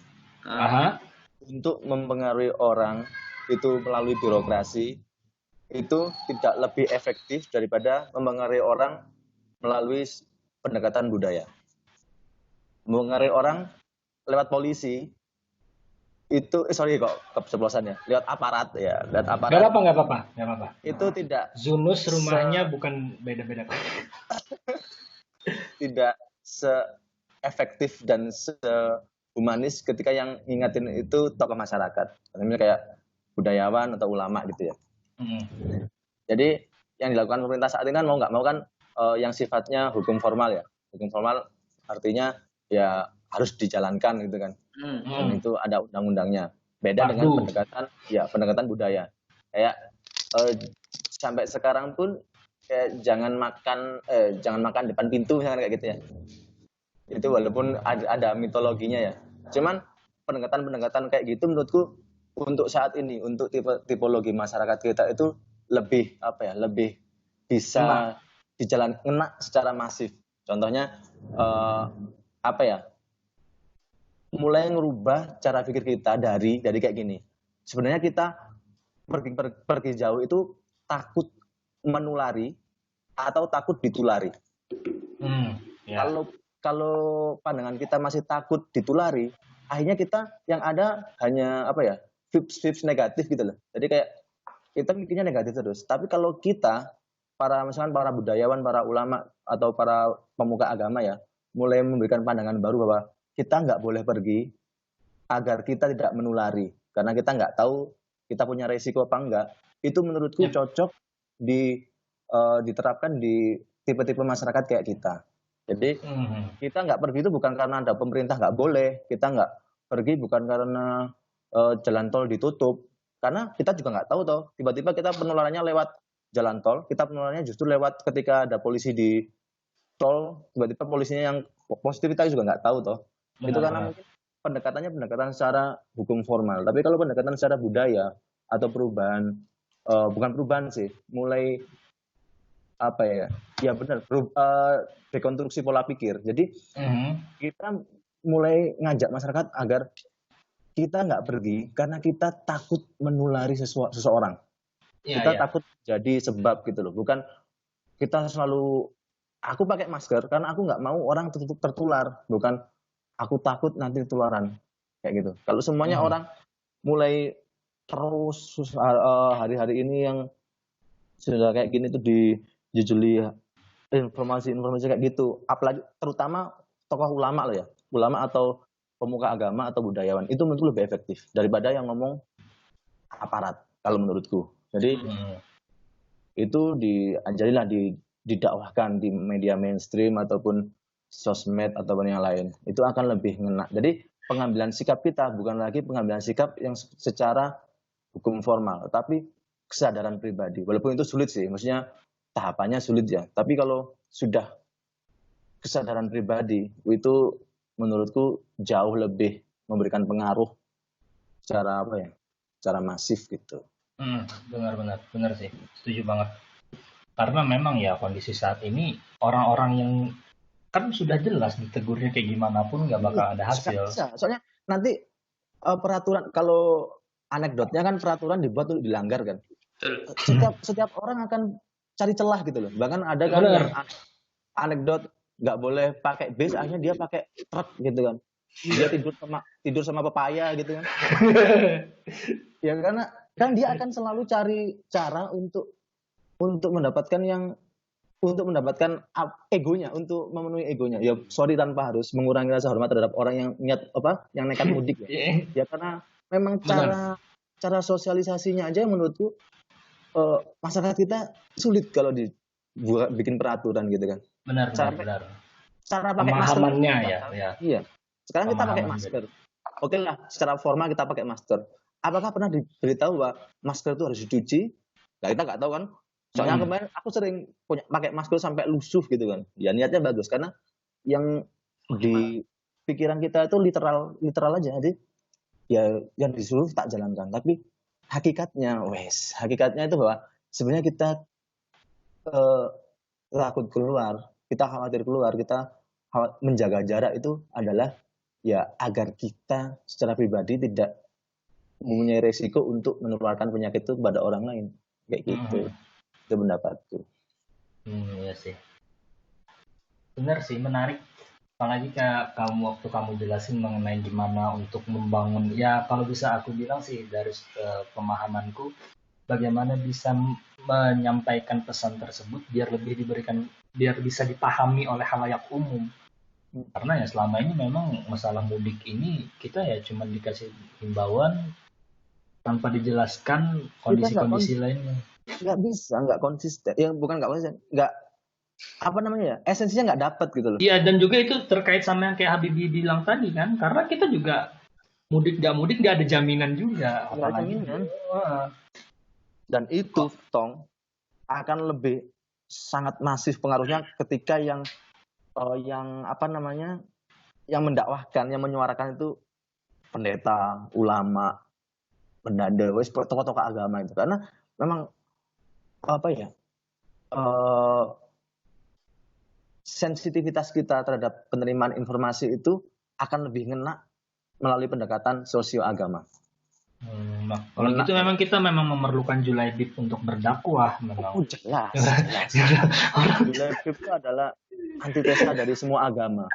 S3: Aha.
S4: Untuk mempengaruhi orang itu melalui birokrasi itu tidak lebih efektif daripada mempengaruhi orang melalui pendekatan budaya. Mempengaruhi orang lewat polisi itu sorry kok keceplosan ya, lewat aparat ya, lewat
S3: Gak
S4: aparat
S3: apa-apa.
S4: itu tidak
S3: Zunus rumahnya bukan beda-beda kok.
S4: tidak se-efektif dan se-humanis ketika yang ngingetin itu tokoh masyarakat. Misalnya kayak budayawan atau ulama gitu ya. Jadi yang dilakukan pemerintah saat ini kan mau nggak mau kan yang sifatnya hukum formal ya. Hukum formal artinya ya harus dijalankan gitu kan. Dan itu ada undang-undangnya. Beda dengan pendekatan budaya. Kayak sampai sekarang pun kayak jangan makan depan pintu misalnya kayak gitu ya. Itu walaupun ada mitologinya ya. Cuman pendekatan kayak gitu menurutku untuk saat ini, untuk tipologi masyarakat kita itu lebih lebih bisa ngena secara masif. Contohnya mulai ngerubah cara pikir kita dari kayak gini. Sebenarnya kita pergi jauh itu takut menulari atau takut ditulari. Kalau pandangan kita masih takut ditulari, akhirnya kita yang ada hanya vibes negatif gitu loh. Jadi kayak kita mikirnya negatif terus. Tapi kalau kita para budayawan, para ulama atau para pemuka agama ya, mulai memberikan pandangan baru bahwa kita nggak boleh pergi agar kita tidak menulari, karena kita nggak tahu kita punya resiko apa enggak. Itu menurutku cocok diterapkan di tipe-tipe masyarakat kayak kita. Jadi kita nggak pergi itu bukan karena ada pemerintah nggak boleh, kita nggak pergi bukan karena jalan tol ditutup, karena kita juga nggak tahu toh tiba-tiba kita penularannya lewat jalan tol, kita penularannya justru lewat ketika ada polisi di tol, tiba-tiba polisinya yang positif kita juga nggak tahu toh. Itu karena mungkin pendekatan secara hukum formal. Tapi kalau pendekatan secara budaya atau perubahan, bukan perubahan sih, mulai benar, dekonstruksi pola pikir. Jadi kita mulai ngajak masyarakat agar kita nggak pergi karena kita takut menulari seseorang. Kita takut jadi sebab gitu loh. Bukan kita selalu aku pakai masker karena aku nggak mau orang tertular. Bukan aku takut nanti ketularan kayak gitu. Kalau semuanya orang mulai terus hari-hari ini yang sudah kayak gini tuh dijujuli informasi kayak gitu, apalagi terutama tokoh ulama loh ya, ulama atau pemuka agama atau budayawan, itu menurutku lebih efektif daripada yang ngomong aparat kalau menurutku. Jadi itu diajarilah didakwahkan di media mainstream ataupun sosmed ataupun yang lain, itu akan lebih ngena. Jadi pengambilan sikap kita bukan lagi pengambilan sikap yang secara hukum formal, tapi kesadaran pribadi. Walaupun itu sulit sih, maksudnya tahapannya sulit ya. Tapi kalau sudah kesadaran pribadi, itu menurutku jauh lebih memberikan pengaruh secara secara masif gitu.
S3: Benar sih, setuju banget. Karena memang ya kondisi saat ini orang-orang yang kan sudah jelas ditegurnya kayak gimana pun nggak bakal ada hasil.
S4: Soalnya nanti peraturan, kalau anekdotnya kan peraturan dibuat untuk dilanggar kan. Setiap orang akan cari celah gitu loh. Bahkan ada kan yang anekdot nggak boleh pakai bis, akhirnya dia pakai truk gitu kan. Dia tidur sama pepaya gitu kan. Ya karena kan dia akan selalu cari cara untuk mendapatkan egonya, untuk memenuhi egonya. Ya sorry, tanpa harus mengurangi rasa hormat terhadap orang yang yang nekat mudik ya. Ya karena memang cara sosialisasinya aja menurutku masyarakat kita sulit kalau bikin peraturan gitu kan.
S3: Benar.
S4: Cara pakai masker.
S3: Pemahamannya ya.
S4: Iya. Sekarang kita pakai masker. Oke lah, secara formal kita pakai masker. Apakah pernah diberitahu bahwa masker itu harus dicuci? Nah, kita nggak tahu kan. Soalnya kemarin aku sering pakai masker sampai lusuh gitu kan. Ya niatnya bagus karena yang di pikiran kita itu literal aja. Jadi ya yang disuruh tak jalankan. Tapi hakikatnya itu bahwa sebenarnya kita takut keluar, kita khawatir keluar, kita menjaga jarak itu adalah ya agar kita secara pribadi tidak mempunyai resiko untuk menularkan penyakit itu kepada orang lain, kayak gitu. Itu pendapatku.
S1: Iya sih. Benar sih, menarik. Apalagi kayak waktu kamu jelasin mengenai gimana untuk membangun, ya kalau bisa aku bilang sih dari pemahamanku, bagaimana bisa menyampaikan pesan tersebut biar bisa dipahami oleh khalayak umum. Karena ya selama ini memang masalah mudik ini kita ya cuma dikasih himbauan tanpa dijelaskan kondisi-kondisi lainnya.
S4: Nggak konsisten. Ya bukan nggak konsisten, esensinya nggak dapat gitu loh.
S1: Iya, dan juga itu terkait sama yang kayak Habibie bilang tadi kan, karena kita juga mudik nggak ada jaminan juga.
S4: Nggak ada jaminan. Dan itu akan lebih sangat masif pengaruhnya ketika yang mendakwahkan, yang menyuarakan itu pendeta, ulama, pendada, tokoh-tokoh agama itu. Karena memang sensitivitas kita terhadap penerimaan informasi itu akan lebih ngena melalui pendekatan sosio-agama.
S1: Nah, kalau gitu memang kita memerlukan Julaibib untuk berdakwah memang.
S4: Oh, jelas. Julaibib itu adalah antitesa dari semua agama.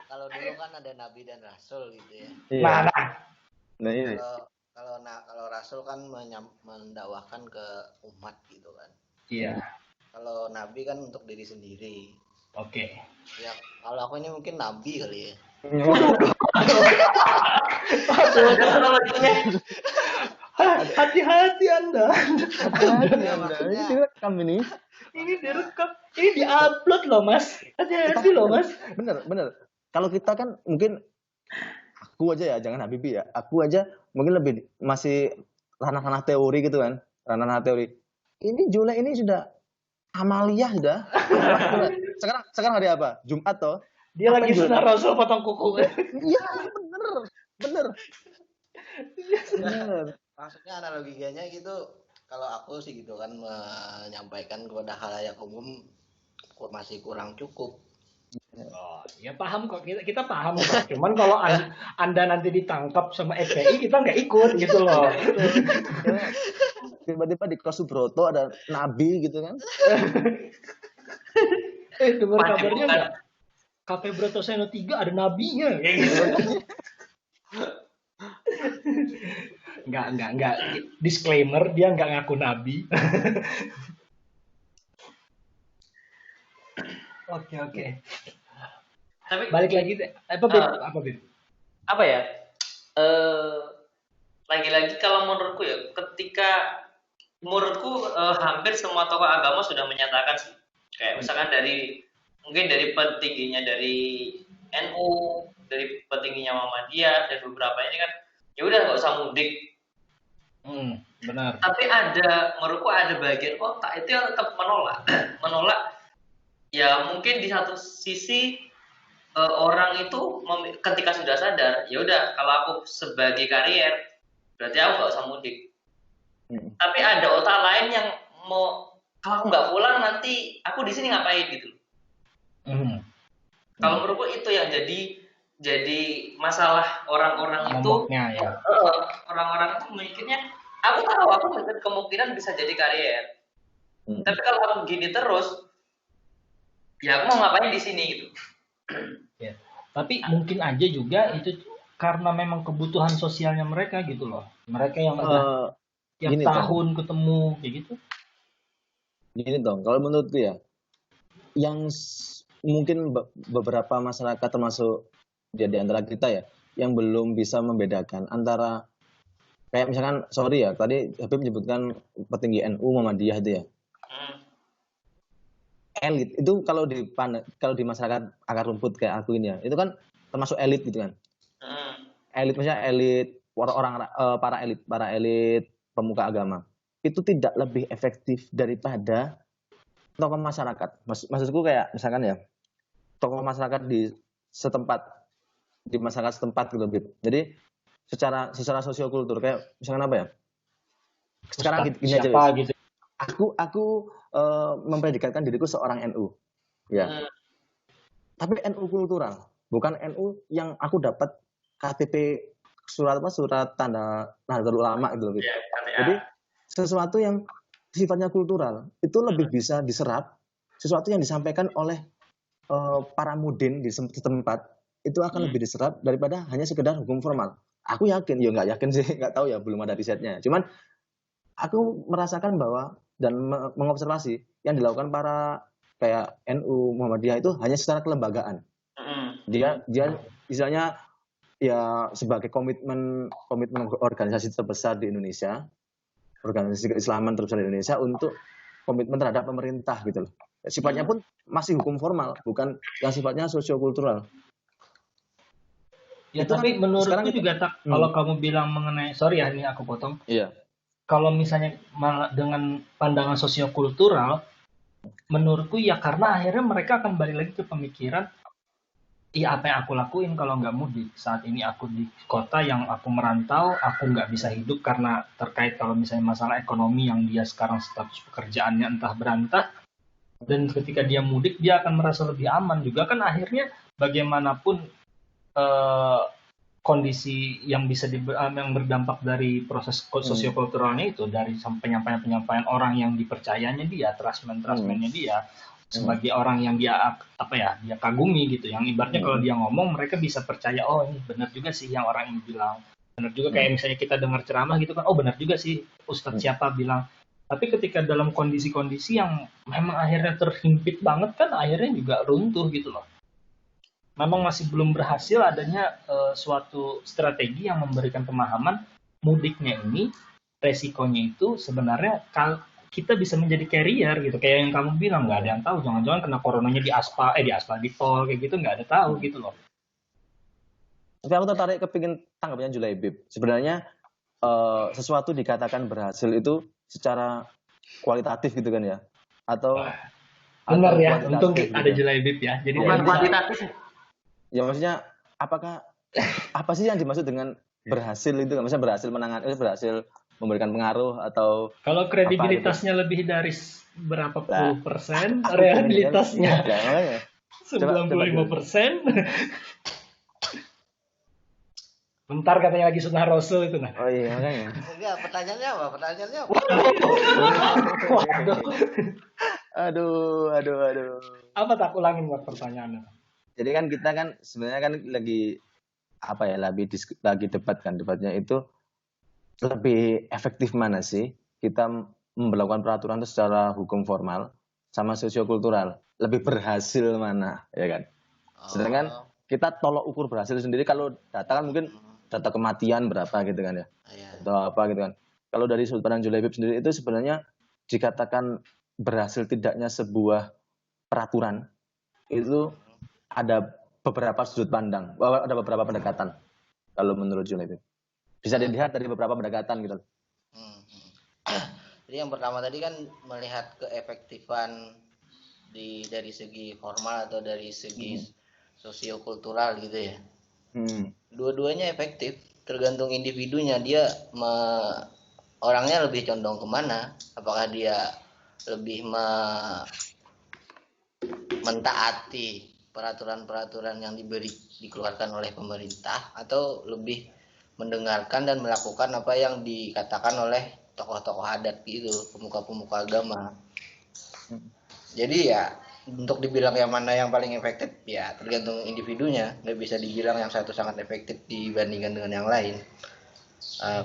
S5: Kalau dulu kan ada nabi dan rasul gitu ya.
S1: Mana?
S4: Nah ini.
S5: Kalau rasul kan mendakwahkan ke umat gitu kan.
S1: Iya.
S5: Kalau nabi kan untuk diri sendiri.
S1: Oke.
S5: Ya, kalau aku ini mungkin nabi kali ya.
S1: Hati-hati Anda.
S4: Ini direkam ini.
S1: Ini direkam. Ini diupload loh Mas. Hati-hati loh Mas.
S4: Bener. Kalau kita kan mungkin aku aja ya, jangan Habibie ya. Aku aja mungkin lebih masih ranah-ranah teori gitu kan. Ranah-ranah teori. Ini Julai ini sudah amaliyah sudah. Sekarang hari apa? Jumat toh.
S1: Dia lagi sunah Rasul potong kuku.
S4: Iya, bener.
S5: Maksudnya analoginya gitu, kalau aku sih gitu kan menyampaikan kepada khalayak umum masih kurang cukup.
S1: Oh, ya paham kok, kita paham kok. Cuman kalau Anda nanti ditangkap sama FPI, kita nggak ikut gitu loh.
S4: Tiba-tiba di kelas Subroto ada nabi gitu kan.
S1: Dengar kabarnya nggak? KP Broto Seno 3 ada nabinya. Enggak. Disclaimer, dia nggak ngaku nabi. Oke.
S2: Tapi
S1: balik lagi apa Bib?
S2: Apa ya? Lagi-lagi kalau menurutku ya, menurutku hampir semua tokoh agama sudah menyatakan sih. Kayak misalkan mungkin dari petingginya dari NU, dari petingginya Muhammadiyah dan beberapa ini kan, ya udah nggak usah mudik.
S1: Benar.
S2: Tapi menurutku ada bagian otak itu yang tetap menolak. Ya mungkin di satu sisi orang itu ketika sudah sadar, ya udah kalau aku sebagai karier berarti aku nggak usah mudik. Tapi ada otak lain yang mau, kalau aku nggak pulang nanti aku di sini ngapain gitu. Kalau menurutku itu yang jadi masalah orang-orang itu.
S1: Ya.
S2: Orang-orang itu mikirnya, aku tahu aku kemungkinan bisa jadi karier. Tapi kalau aku gini terus, ya aku mau ngapain di sini gitu.
S1: Ya. Tapi mungkin aja juga itu karena memang kebutuhan sosialnya mereka gitu loh. Mereka yang udah tiap tahun ketemu kayak gitu.
S4: Gini dong, kalau menurutku ya, yang mungkin beberapa masyarakat termasuk di antara kita ya, yang belum bisa membedakan antara kayak misalkan, sorry ya, tadi Habib menyebutkan petinggi NU Muhammadiyah itu ya. Elit itu kalau di masyarakat akar rumput kayak aku ini ya, itu kan termasuk elit gitu kan. Elit maksudnya elit para elit pemuka agama. Itu tidak lebih efektif daripada tokoh masyarakat. Maksudku kayak misalkan ya, tokoh masyarakat di setempat di masyarakat setempat gitu, Bib. Jadi secara sosiokultur kayak misalkan apa ya? Sekarang
S3: Ustadz
S4: gini aja,
S3: siapa
S4: Wis.
S3: gitu.
S4: Aku mempredikatkan diriku seorang NU. Ya.
S2: Hmm.
S4: Tapi NU kultural, bukan NU yang aku dapat KTP surat tanda Nahdlatul Ulama gitu loh, Bib.
S2: Ya, kan ya.
S4: Jadi sesuatu yang sifatnya kultural itu lebih bisa diserap, sesuatu yang disampaikan oleh para mudin di setempat itu akan lebih diserap daripada hanya sekedar hukum formal. Aku yakin, ya nggak yakin sih, nggak tahu ya, belum ada risetnya. Cuman aku merasakan bahwa dan mengobservasi yang dilakukan para kayak NU Muhammadiyah itu hanya secara kelembagaan. Dia istilahnya ya sebagai komitmen organisasi terbesar di Indonesia, organisasi keislaman terbesar di Indonesia untuk komitmen terhadap pemerintah gitu loh. Sifatnya pun masih hukum formal, bukan yang sifatnya sosiokultural.
S3: Ya,
S4: Itu
S3: tapi
S4: kan
S3: menurutku
S4: sekarang
S3: juga kalau kamu bilang mengenai, sorry ya ini aku potong.
S4: Iya.
S3: Kalau misalnya dengan pandangan sosiokultural, menurutku ya karena akhirnya mereka akan balik lagi ke pemikiran, iya apa yang aku lakuin kalau nggak mudik. Saat ini aku di kota yang aku merantau, aku nggak bisa hidup karena terkait kalau misalnya masalah ekonomi yang dia sekarang status pekerjaannya entah berantah. Dan ketika dia mudik, dia akan merasa lebih aman juga kan akhirnya bagaimanapun kondisi yang bisa yang berdampak dari proses sosiokulturalnya itu dari penyampaian orang yang dipercayanya dia, trustman-nya dia sebagai orang yang dia dia kagumi gitu, yang ibaratnya kalau dia ngomong mereka bisa percaya, oh ini benar juga sih yang orang ini bilang, benar juga kayak misalnya kita dengar ceramah gitu kan, oh benar juga sih Ustadz siapa bilang. Tapi ketika dalam kondisi-kondisi yang memang akhirnya terhimpit banget kan akhirnya juga runtuh gitu loh. Memang masih belum berhasil adanya suatu strategi yang memberikan pemahaman mudiknya ini, resikonya itu sebenarnya kita bisa menjadi carrier gitu. Kayak yang kamu bilang, nggak ada yang tahu. Jangan-jangan kena coronanya di aspal, di tol, kayak gitu, nggak ada tahu gitu loh.
S4: Tapi aku tertarik kepingin tanggapnya Julaibib. Sebenarnya sesuatu dikatakan berhasil itu secara kualitatif gitu kan ya? Atau
S3: benar ya,
S4: kuantitatif
S3: untung
S4: gitu.
S3: ada Julaibib ya. Jadi
S2: Bukan kuantitatif.
S4: Ya maksudnya apa sih yang dimaksud dengan berhasil itu? Maksudnya berhasil berhasil memberikan pengaruh atau
S3: kalau kredibilitasnya lebih dari berapa puluh persen,
S4: aku
S3: realitasnya
S4: ya, makanya.
S3: 95%. Bentar katanya lagi sunnah Rasul itu nah.
S4: Oh iya makanya.
S5: Enggak, pertanyaannya apa?
S4: Aduh.
S3: Apa tak ulangin buat pertanyaannya?
S4: Jadi kan kita kan sebenarnya kan lagi lagi debat kan, debatnya itu lebih efektif mana sih kita memperlakukan peraturan itu secara hukum formal sama sosiokultural, lebih berhasil mana ya kan? Sedangkan kita tolok ukur berhasil sendiri, kalau data kan mungkin data kematian berapa gitu kan ya, atau apa gitu kan. Kalau dari sudut pandang Julaibib sendiri itu sebenarnya dikatakan berhasil tidaknya sebuah peraturan itu ada beberapa sudut pandang, ada beberapa pendekatan kalau menurut Julaibib. Bisa dilihat dari beberapa pendekatan gitu.
S5: Jadi yang pertama tadi kan melihat keefektifan dari segi formal atau dari segi sosiokultural gitu ya. Dua-duanya efektif, tergantung individunya, dia orangnya lebih condong kemana, apakah dia lebih mentaati peraturan-peraturan yang dikeluarkan oleh pemerintah atau lebih mendengarkan dan melakukan apa yang dikatakan oleh tokoh-tokoh adat gitu, pemuka-pemuka agama. Jadi ya untuk dibilang yang mana yang paling efektif ya tergantung individunya, nggak bisa dibilang yang satu sangat efektif dibandingkan dengan yang lain.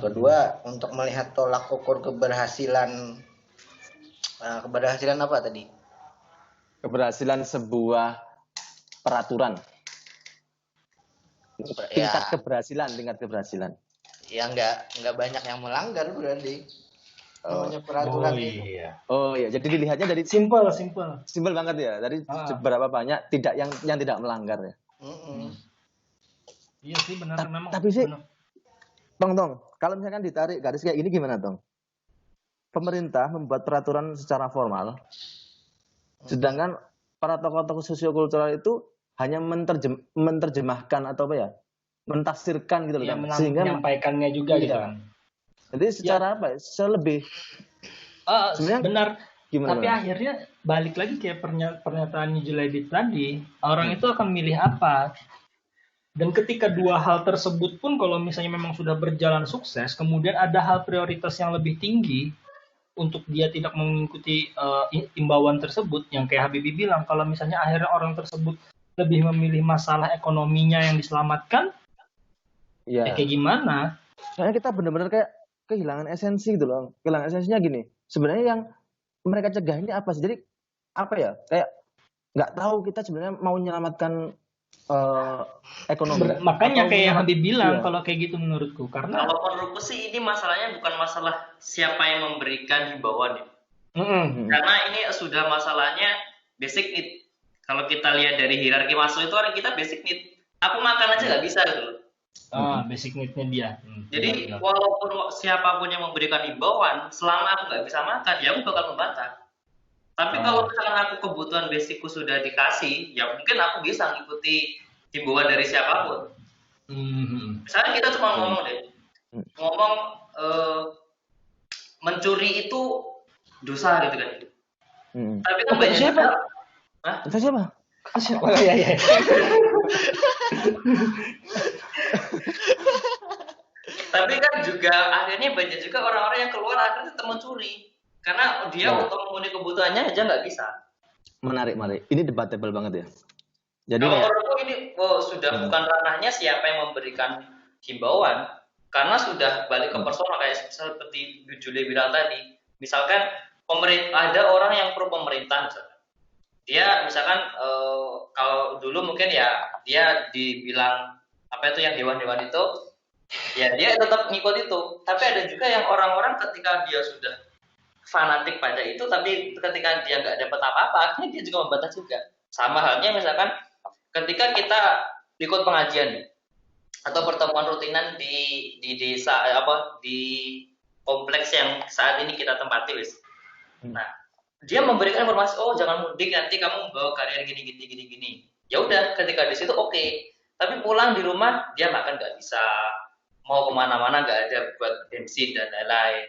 S5: Kedua, untuk melihat tolak ukur keberhasilan apa tadi?
S4: Keberhasilan sebuah peraturan. Tingkat keberhasilan. Ya
S5: nggak banyak yang melanggar berarti. Namanya peraturan itu.
S4: Oh iya, jadi dilihatnya dari
S3: simple
S4: banget ya, dari seberapa banyak yang tidak melanggar ya.
S3: Iya sih benar memang.
S4: Tapi sih Tong, kalau misalkan ditarik garis kayak gini gimana Tong? Pemerintah membuat peraturan secara formal, sedangkan para tokoh-tokoh sosiokultural itu hanya menerjemahkan atau apa ya, mentafsirkan gitu loh
S1: Ya
S4: kan. Sehingga
S1: menyampaikannya juga gitu
S4: iya.
S1: kan.
S4: Jadi secara apa? Secara lebih sebenarnya
S1: Benar.
S4: gimana?
S1: Tapi akhirnya balik lagi kayak pernyataan Juliadi tadi, orang itu akan milih apa. Dan ketika dua hal tersebut pun kalau misalnya memang sudah berjalan sukses, kemudian ada hal prioritas yang lebih tinggi untuk dia tidak mengikuti imbauan tersebut, yang kayak Habibie bilang, kalau misalnya akhirnya orang tersebut lebih memilih masalah ekonominya yang diselamatkan, ya kayak gimana?
S4: Soalnya kita benar-benar kayak kehilangan esensi gitu loh. Kehilangan esensinya gini. Sebenarnya yang mereka cegah ini apa sih? Jadi apa ya? Kayak nggak tahu kita sebenarnya mau menyelamatkan ekonomi.
S1: Makanya kayak yang Habib bilang kalau kayak gitu menurutku. Karena
S2: kalau menurutku sih ini masalahnya bukan masalah siapa yang memberikan himbauan ya. Karena ini sudah masalahnya basic need. Kalau kita lihat dari hierarki Maslow itu orang kita basic need. Aku makan aja nggak bisa gitu loh.
S1: Basic need-nya dia.
S2: Jadi walaupun siapapun yang memberikan himbauan, selama aku nggak bisa makan, ya aku bakal membantah. Tapi kalau misalkan aku kebutuhan basicku sudah dikasih, ya mungkin aku bisa ngikuti himbauan dari siapapun. Misalnya kita cuma ngomong deh, mencuri itu dosa gitu kan. Tapi kan banyak
S4: siapa?
S2: Siapa?
S1: Oh iya.
S2: Tapi kan juga akhirnya banyak juga orang-orang yang keluar akhirnya tetap mencuri karena dia untuk memenuhi kebutuhannya aja nggak bisa.
S4: Menarik. Ini debatable banget ya. Jadi
S2: kalau menurutku ini sudah bukan ranahnya siapa yang memberikan himbauan, karena sudah balik ke personal kayak seperti Julie bilang tadi. Misalkan ada orang yang pro pemerintah misalkan. Dia misalkan kalau dulu mungkin ya dia dibilang apa itu yang dewan-dewan itu, ya dia tetap ngikut itu. Tapi ada juga yang orang-orang ketika dia sudah fanatik pada itu, tapi ketika dia nggak dapat apa-apa, akhirnya dia juga membantah juga. Sama halnya misalkan ketika kita ikut pengajian atau pertemuan rutinan di desa di kompleks yang saat ini kita tempati, wis. Nah, dia memberikan informasi, jangan mudik nanti kamu bawa kalian gini. Ya udah, ketika di situ oke. Tapi pulang di rumah dia makan nggak bisa, mau kemana-mana nggak ada buat bensin dan lain-lain.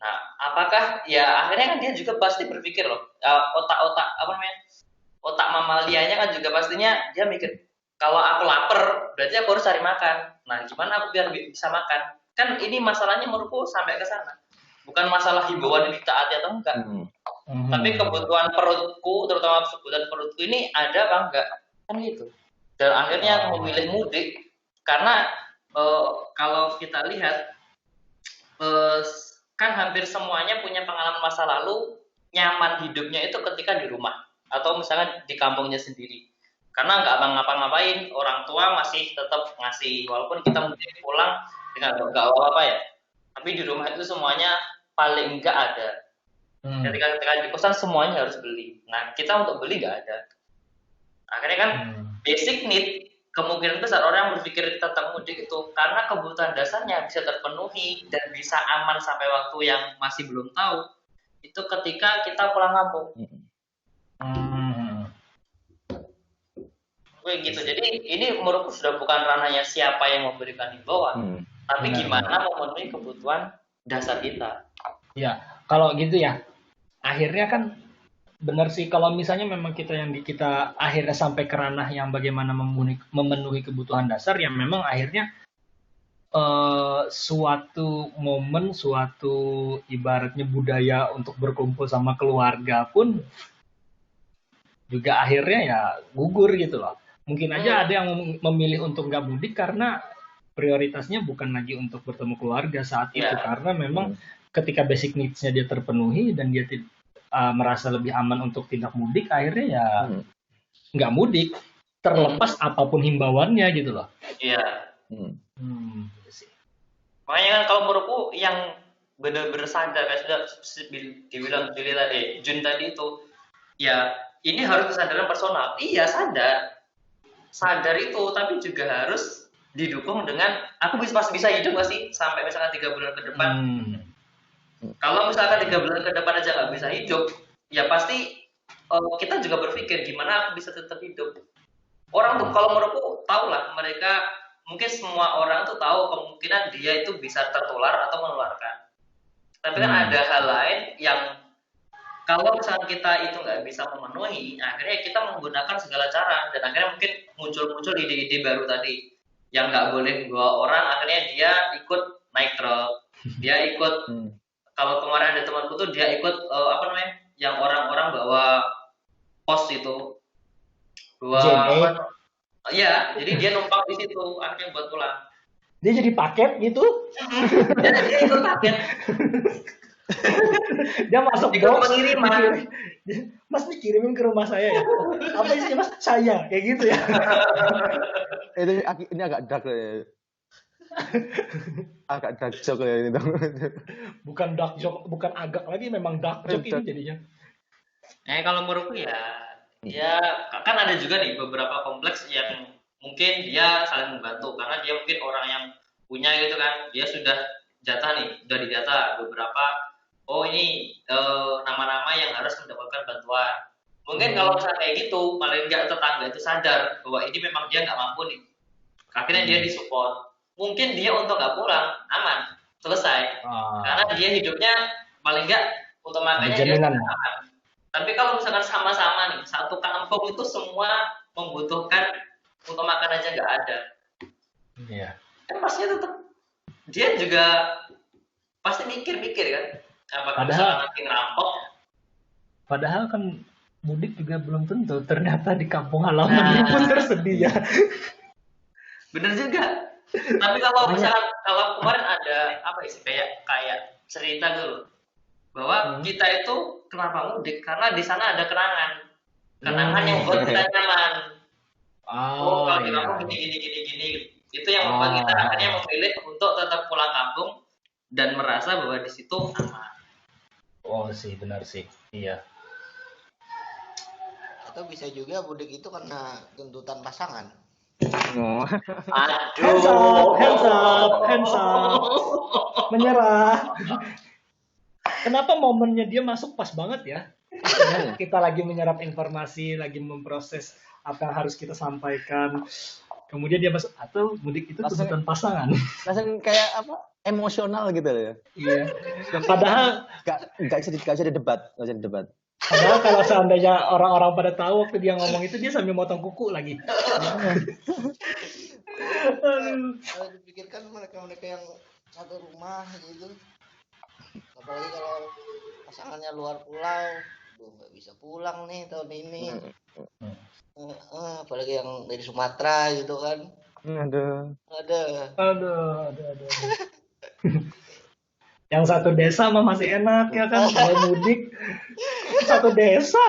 S2: Nah, apakah ya akhirnya kan dia juga pasti berpikir loh, otak mamalianya kan juga pastinya dia mikir, kalau aku lapar berarti aku harus cari makan. Nah, gimana aku biar bisa makan? Kan ini masalahnya menurutku sampai ke sana. Bukan masalah himbauan ini ditaati atau enggak. Tapi kebutuhan perutku, terutama kebutuhan perutku ini ada apa enggak? Kan gitu. Dan akhirnya aku memilih mudik karena kalau kita lihat kan hampir semuanya punya pengalaman masa lalu nyaman hidupnya itu ketika di rumah atau misalkan di kampungnya sendiri, karena nggak ngapa-ngapain, orang tua masih tetap ngasih walaupun kita mungkin pulang dengan nggak apa-apa ya, tapi di rumah itu semuanya paling enggak ada. Ketika di kosan semuanya harus beli, nah kita untuk beli nggak ada. Akhirnya kan basic need kemungkinan besar orang berpikir tentang mudik itu karena kebutuhan dasarnya bisa terpenuhi dan bisa aman sampai waktu yang masih belum tahu, itu ketika kita pulang kampung. Gitu. Jadi ini menurutku sudah bukan ranahnya siapa yang memberikan himbauan, tapi gimana memenuhi kebutuhan dasar kita.
S1: Ya, kalau gitu ya, akhirnya kan benar sih kalau misalnya memang kita akhirnya sampai ke ranah yang bagaimana memenuhi kebutuhan dasar, yang memang akhirnya suatu momen, suatu ibaratnya budaya untuk berkumpul sama keluarga pun juga akhirnya ya gugur gitu loh. Mungkin aja ada yang memilih untuk nggak mudik karena prioritasnya bukan lagi untuk bertemu keluarga saat itu, karena memang ketika basic needs-nya dia terpenuhi dan dia merasa lebih aman untuk tidak mudik, akhirnya ya nggak mudik, terlepas apapun himbauannya gitu loh.
S2: Iya. Makanya kan kalau menurutku yang benar-benar sadar, kayak sudah dibilang Jun tadi itu, ya ini harus kesadaran personal. Iya, sadar itu, tapi juga harus didukung dengan aku pasti bisa hidup nggak sih sampai misalkan 3 bulan ke depan. Kalau misalkan 3 bulan ke depan aja nggak bisa hidup, ya pasti kita juga berpikir gimana aku bisa tetap hidup. Orang tuh kalau menurutku tahu lah mereka mungkin semua orang tuh tahu kemungkinan dia itu bisa tertular atau menularkan. Tapi kan ada hal lain yang kalau misalnya kita itu nggak bisa memenuhi, akhirnya kita menggunakan segala cara dan akhirnya mungkin muncul ide-ide baru tadi yang nggak boleh bawa orang, akhirnya dia ikut naik truk, dia ikut kalau kemarin ada temanku tuh dia ikut apa namanya yang orang-orang bawa pos itu bawa
S3: JNE.
S2: iya, jadi dia numpang di situ akhirnya buat pulang.
S3: Dia jadi paket gitu.
S2: Dia ikut paket.
S3: Dia masuk
S2: Ikut
S3: box,
S2: pengiriman.
S3: Mas dikirimin ke rumah saya ya. Apa isinya Mas? Saya kayak gitu ya.
S4: Ini agak dark ya. Agak dark joke ya ini dong.
S3: Bukan dark joke, bukan agak lagi, memang dark joke ini jadinya.
S2: Kalau menurutku ya kan ada juga nih beberapa kompleks yang mungkin dia saling membantu karena dia mungkin orang yang punya gitu kan, dia sudah jatah nih, sudah didata beberapa, oh ini nama-nama yang harus mendapatkan bantuan. Mungkin kalau misalnya kayak gitu, paling nggak tetangga itu sadar bahwa ini memang dia nggak mampu nih, akhirnya dia disupport. Mungkin dia untuk nggak pulang, aman, selesai, karena dia hidupnya paling nggak untuk makannya dia aman. Tapi kalau misalkan sama-sama nih, satu kampung itu semua membutuhkan untuk makan aja nggak ada.
S3: Iya.
S2: Kan pasti tetap dia juga pasti mikir-mikir kan. Apakah misalkan nanti ngerampok?
S3: Padahal kan mudik juga belum tentu. Ternyata di kampung halaman pun tersedia.
S2: Bener juga. Tapi kalau misalkan kalau kemarin ada apa sih kayak cerita dulu bahwa kita itu kenapa mudik karena di sana ada kenangan yang buat kita nyaman. Kalau di kampung gini itu yang membuat kita akhirnya memilih untuk tetap pulang kampung dan merasa bahwa di situ aman.
S1: Oh sih, benar sih, iya.
S5: Atau bisa juga mudik itu karena tuntutan pasangan.
S2: Aduh,
S3: hands up, menyerah. Kenapa momennya dia masuk pas banget ya? Kita lagi menyerap informasi, lagi memproses apa yang harus kita sampaikan. Kemudian dia masuk, atau mudik itu tuntutan pasangan.
S4: Langsung kayak apa? Emosional gitu loh ya.
S3: Iya. Padahal
S4: nggak bisa debat.
S3: Padahal kalau seandainya orang-orang pada tahu waktu dia ngomong itu, dia sambil motong kuku lagi.
S5: Kalau dipikirkan mereka yang satu rumah gitu, apalagi kalau pasangannya luar pulau, nggak bisa pulang nih tahun ini. Apalagi yang dari Sumatera gitu kan. Ada.
S3: Yang satu desa mah masih enak ya kan, kalau mudik satu desa.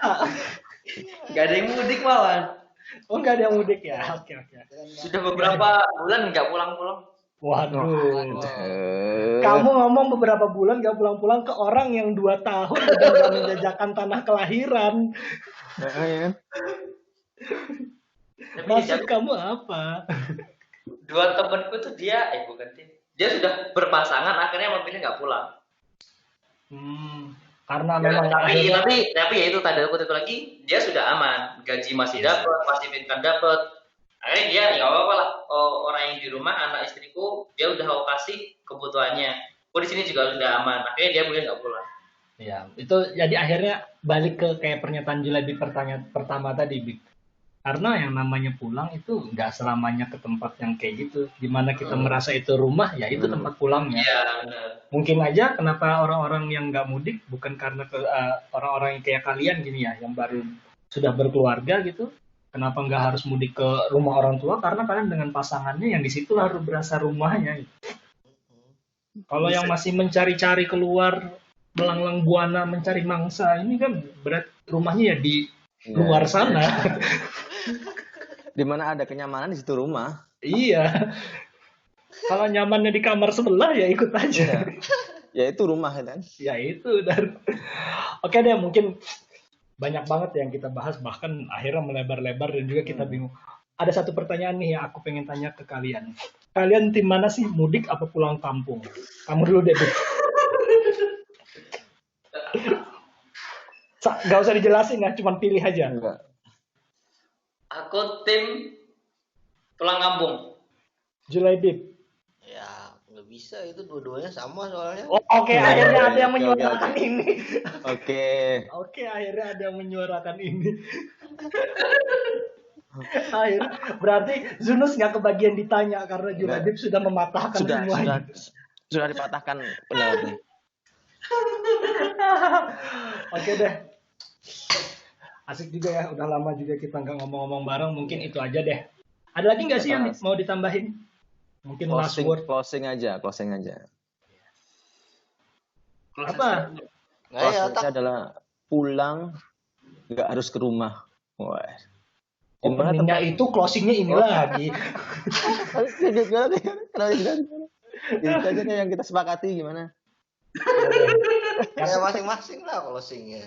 S2: nggak ada yang mudik malah.
S3: Oh, nggak ada yang mudik ya? Oke.
S2: Sudah beberapa bulan nggak pulang-pulang.
S3: Waduh. Kamu ngomong beberapa bulan nggak pulang-pulang ke orang yang 2 tahun udah nggak menjajakan tanah kelahiran. Maksud kamu apa?
S2: 2 temanku tuh dia sudah berpasangan akhirnya memilih nggak pulang.
S3: Karena memang
S2: tapi ya itu tanda kutip lagi, dia sudah aman, gaji masih dapat, masih pensiun dapat. Akhirnya dia ya apa lah, orang yang di rumah, anak istriku dia udah aku kasih kebutuhannya. Di sini juga udah aman, akhirnya dia boleh nggak pulang.
S3: Ya, itu jadi akhirnya balik ke kayak pernyataan Jula di pertanyaan pertama tadi, Bik. Karena yang namanya pulang itu nggak selamanya ke tempat yang kayak gitu. Dimana kita merasa itu rumah, ya itu tempat pulangnya.
S2: Iya, benar.
S3: Mungkin aja kenapa orang-orang yang nggak mudik bukan karena orang-orang yang kayak kalian gini ya, yang baru sudah berkeluarga gitu. Kenapa nggak harus mudik ke rumah orang tua? Karena kalian dengan pasangannya yang di situ harus berasa rumahnya. Gitu. Kalau yang masih mencari-cari keluar, melanglang buana mencari mangsa, ini kan berat rumahnya ya di luar sana.
S4: Di mana ada kenyamanan di situ rumah.
S3: Iya. Kalau nyamannya di kamar sebelah ya ikut aja.
S4: Ya itu rumah kan.
S3: Ya itu dan oke deh, mungkin banyak banget yang kita bahas, bahkan akhirnya melebar-lebar dan juga kita bingung. Ada satu pertanyaan nih yang aku pengen tanya ke kalian. Kalian tim mana sih, mudik apa pulang kampung? Kamu dulu deh, Bik. Gak usah dijelasin ya, cuma pilih aja.
S4: Enggak.
S2: Aku tim pulang kampung.
S3: Julaibib.
S5: Ya nggak bisa, itu dua-duanya sama soalnya.
S3: Oh, oke, akhirnya ada yang
S4: Oke,
S3: menyuarakan
S4: oke.
S3: ini.
S4: Oke.
S3: Oke, akhirnya ada yang menyuarakan ini. Akhirnya, berarti Zunus nggak kebagian ditanya karena Julaibib sudah mematahkan
S4: Sudah
S3: semuanya.
S4: dipatahkan pendapatnya.
S3: Oke deh. Asik juga ya, udah lama juga kita nggak ngomong-ngomong bareng. Mungkin itu aja deh. Ada lagi nggak sih yang mau ditambahin? Mungkin last word.
S4: Closing aja.
S3: Apa?
S5: Nggak ya,
S4: Closingnya adalah pulang, nggak harus ke rumah. Wah.
S3: Openingnya itu, closingnya ini lagi.
S4: Itu aja deh yang kita sepakati gimana?
S5: ya masing-masing lah closingnya.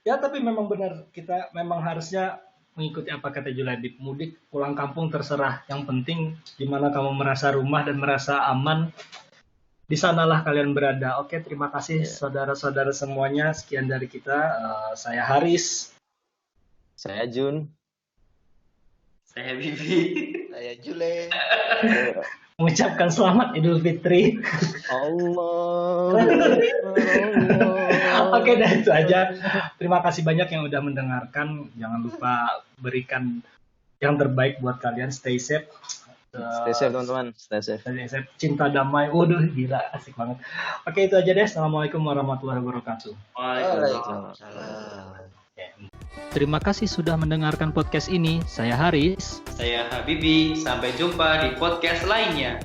S3: Ya tapi memang benar, kita memang harusnya mengikuti apa kata Julaibib. Mudik pulang kampung terserah. Yang penting gimana kamu merasa rumah dan merasa aman, di sanalah kalian berada. Oke, terima kasih saudara-saudara semuanya. Sekian dari kita. Saya Haris.
S4: Saya Jun.
S2: Saya Bibi.
S5: Saya Jule.
S3: Mengucapkan selamat Idul Fitri.
S4: Allah.
S3: Oke, dah itu aja. Terima kasih banyak yang udah mendengarkan. Jangan lupa berikan yang terbaik buat kalian. Stay safe.
S4: Stay safe teman-teman. Stay safe.
S3: Stay safe. Cinta damai. Waduh, gila. Asik banget. Oke, itu aja deh. Assalamualaikum warahmatullahi wabarakatuh.
S5: Waalaikumsalam.
S1: Terima kasih sudah mendengarkan podcast ini. Saya Haris.
S2: Saya Habibi. Sampai jumpa di podcast lainnya.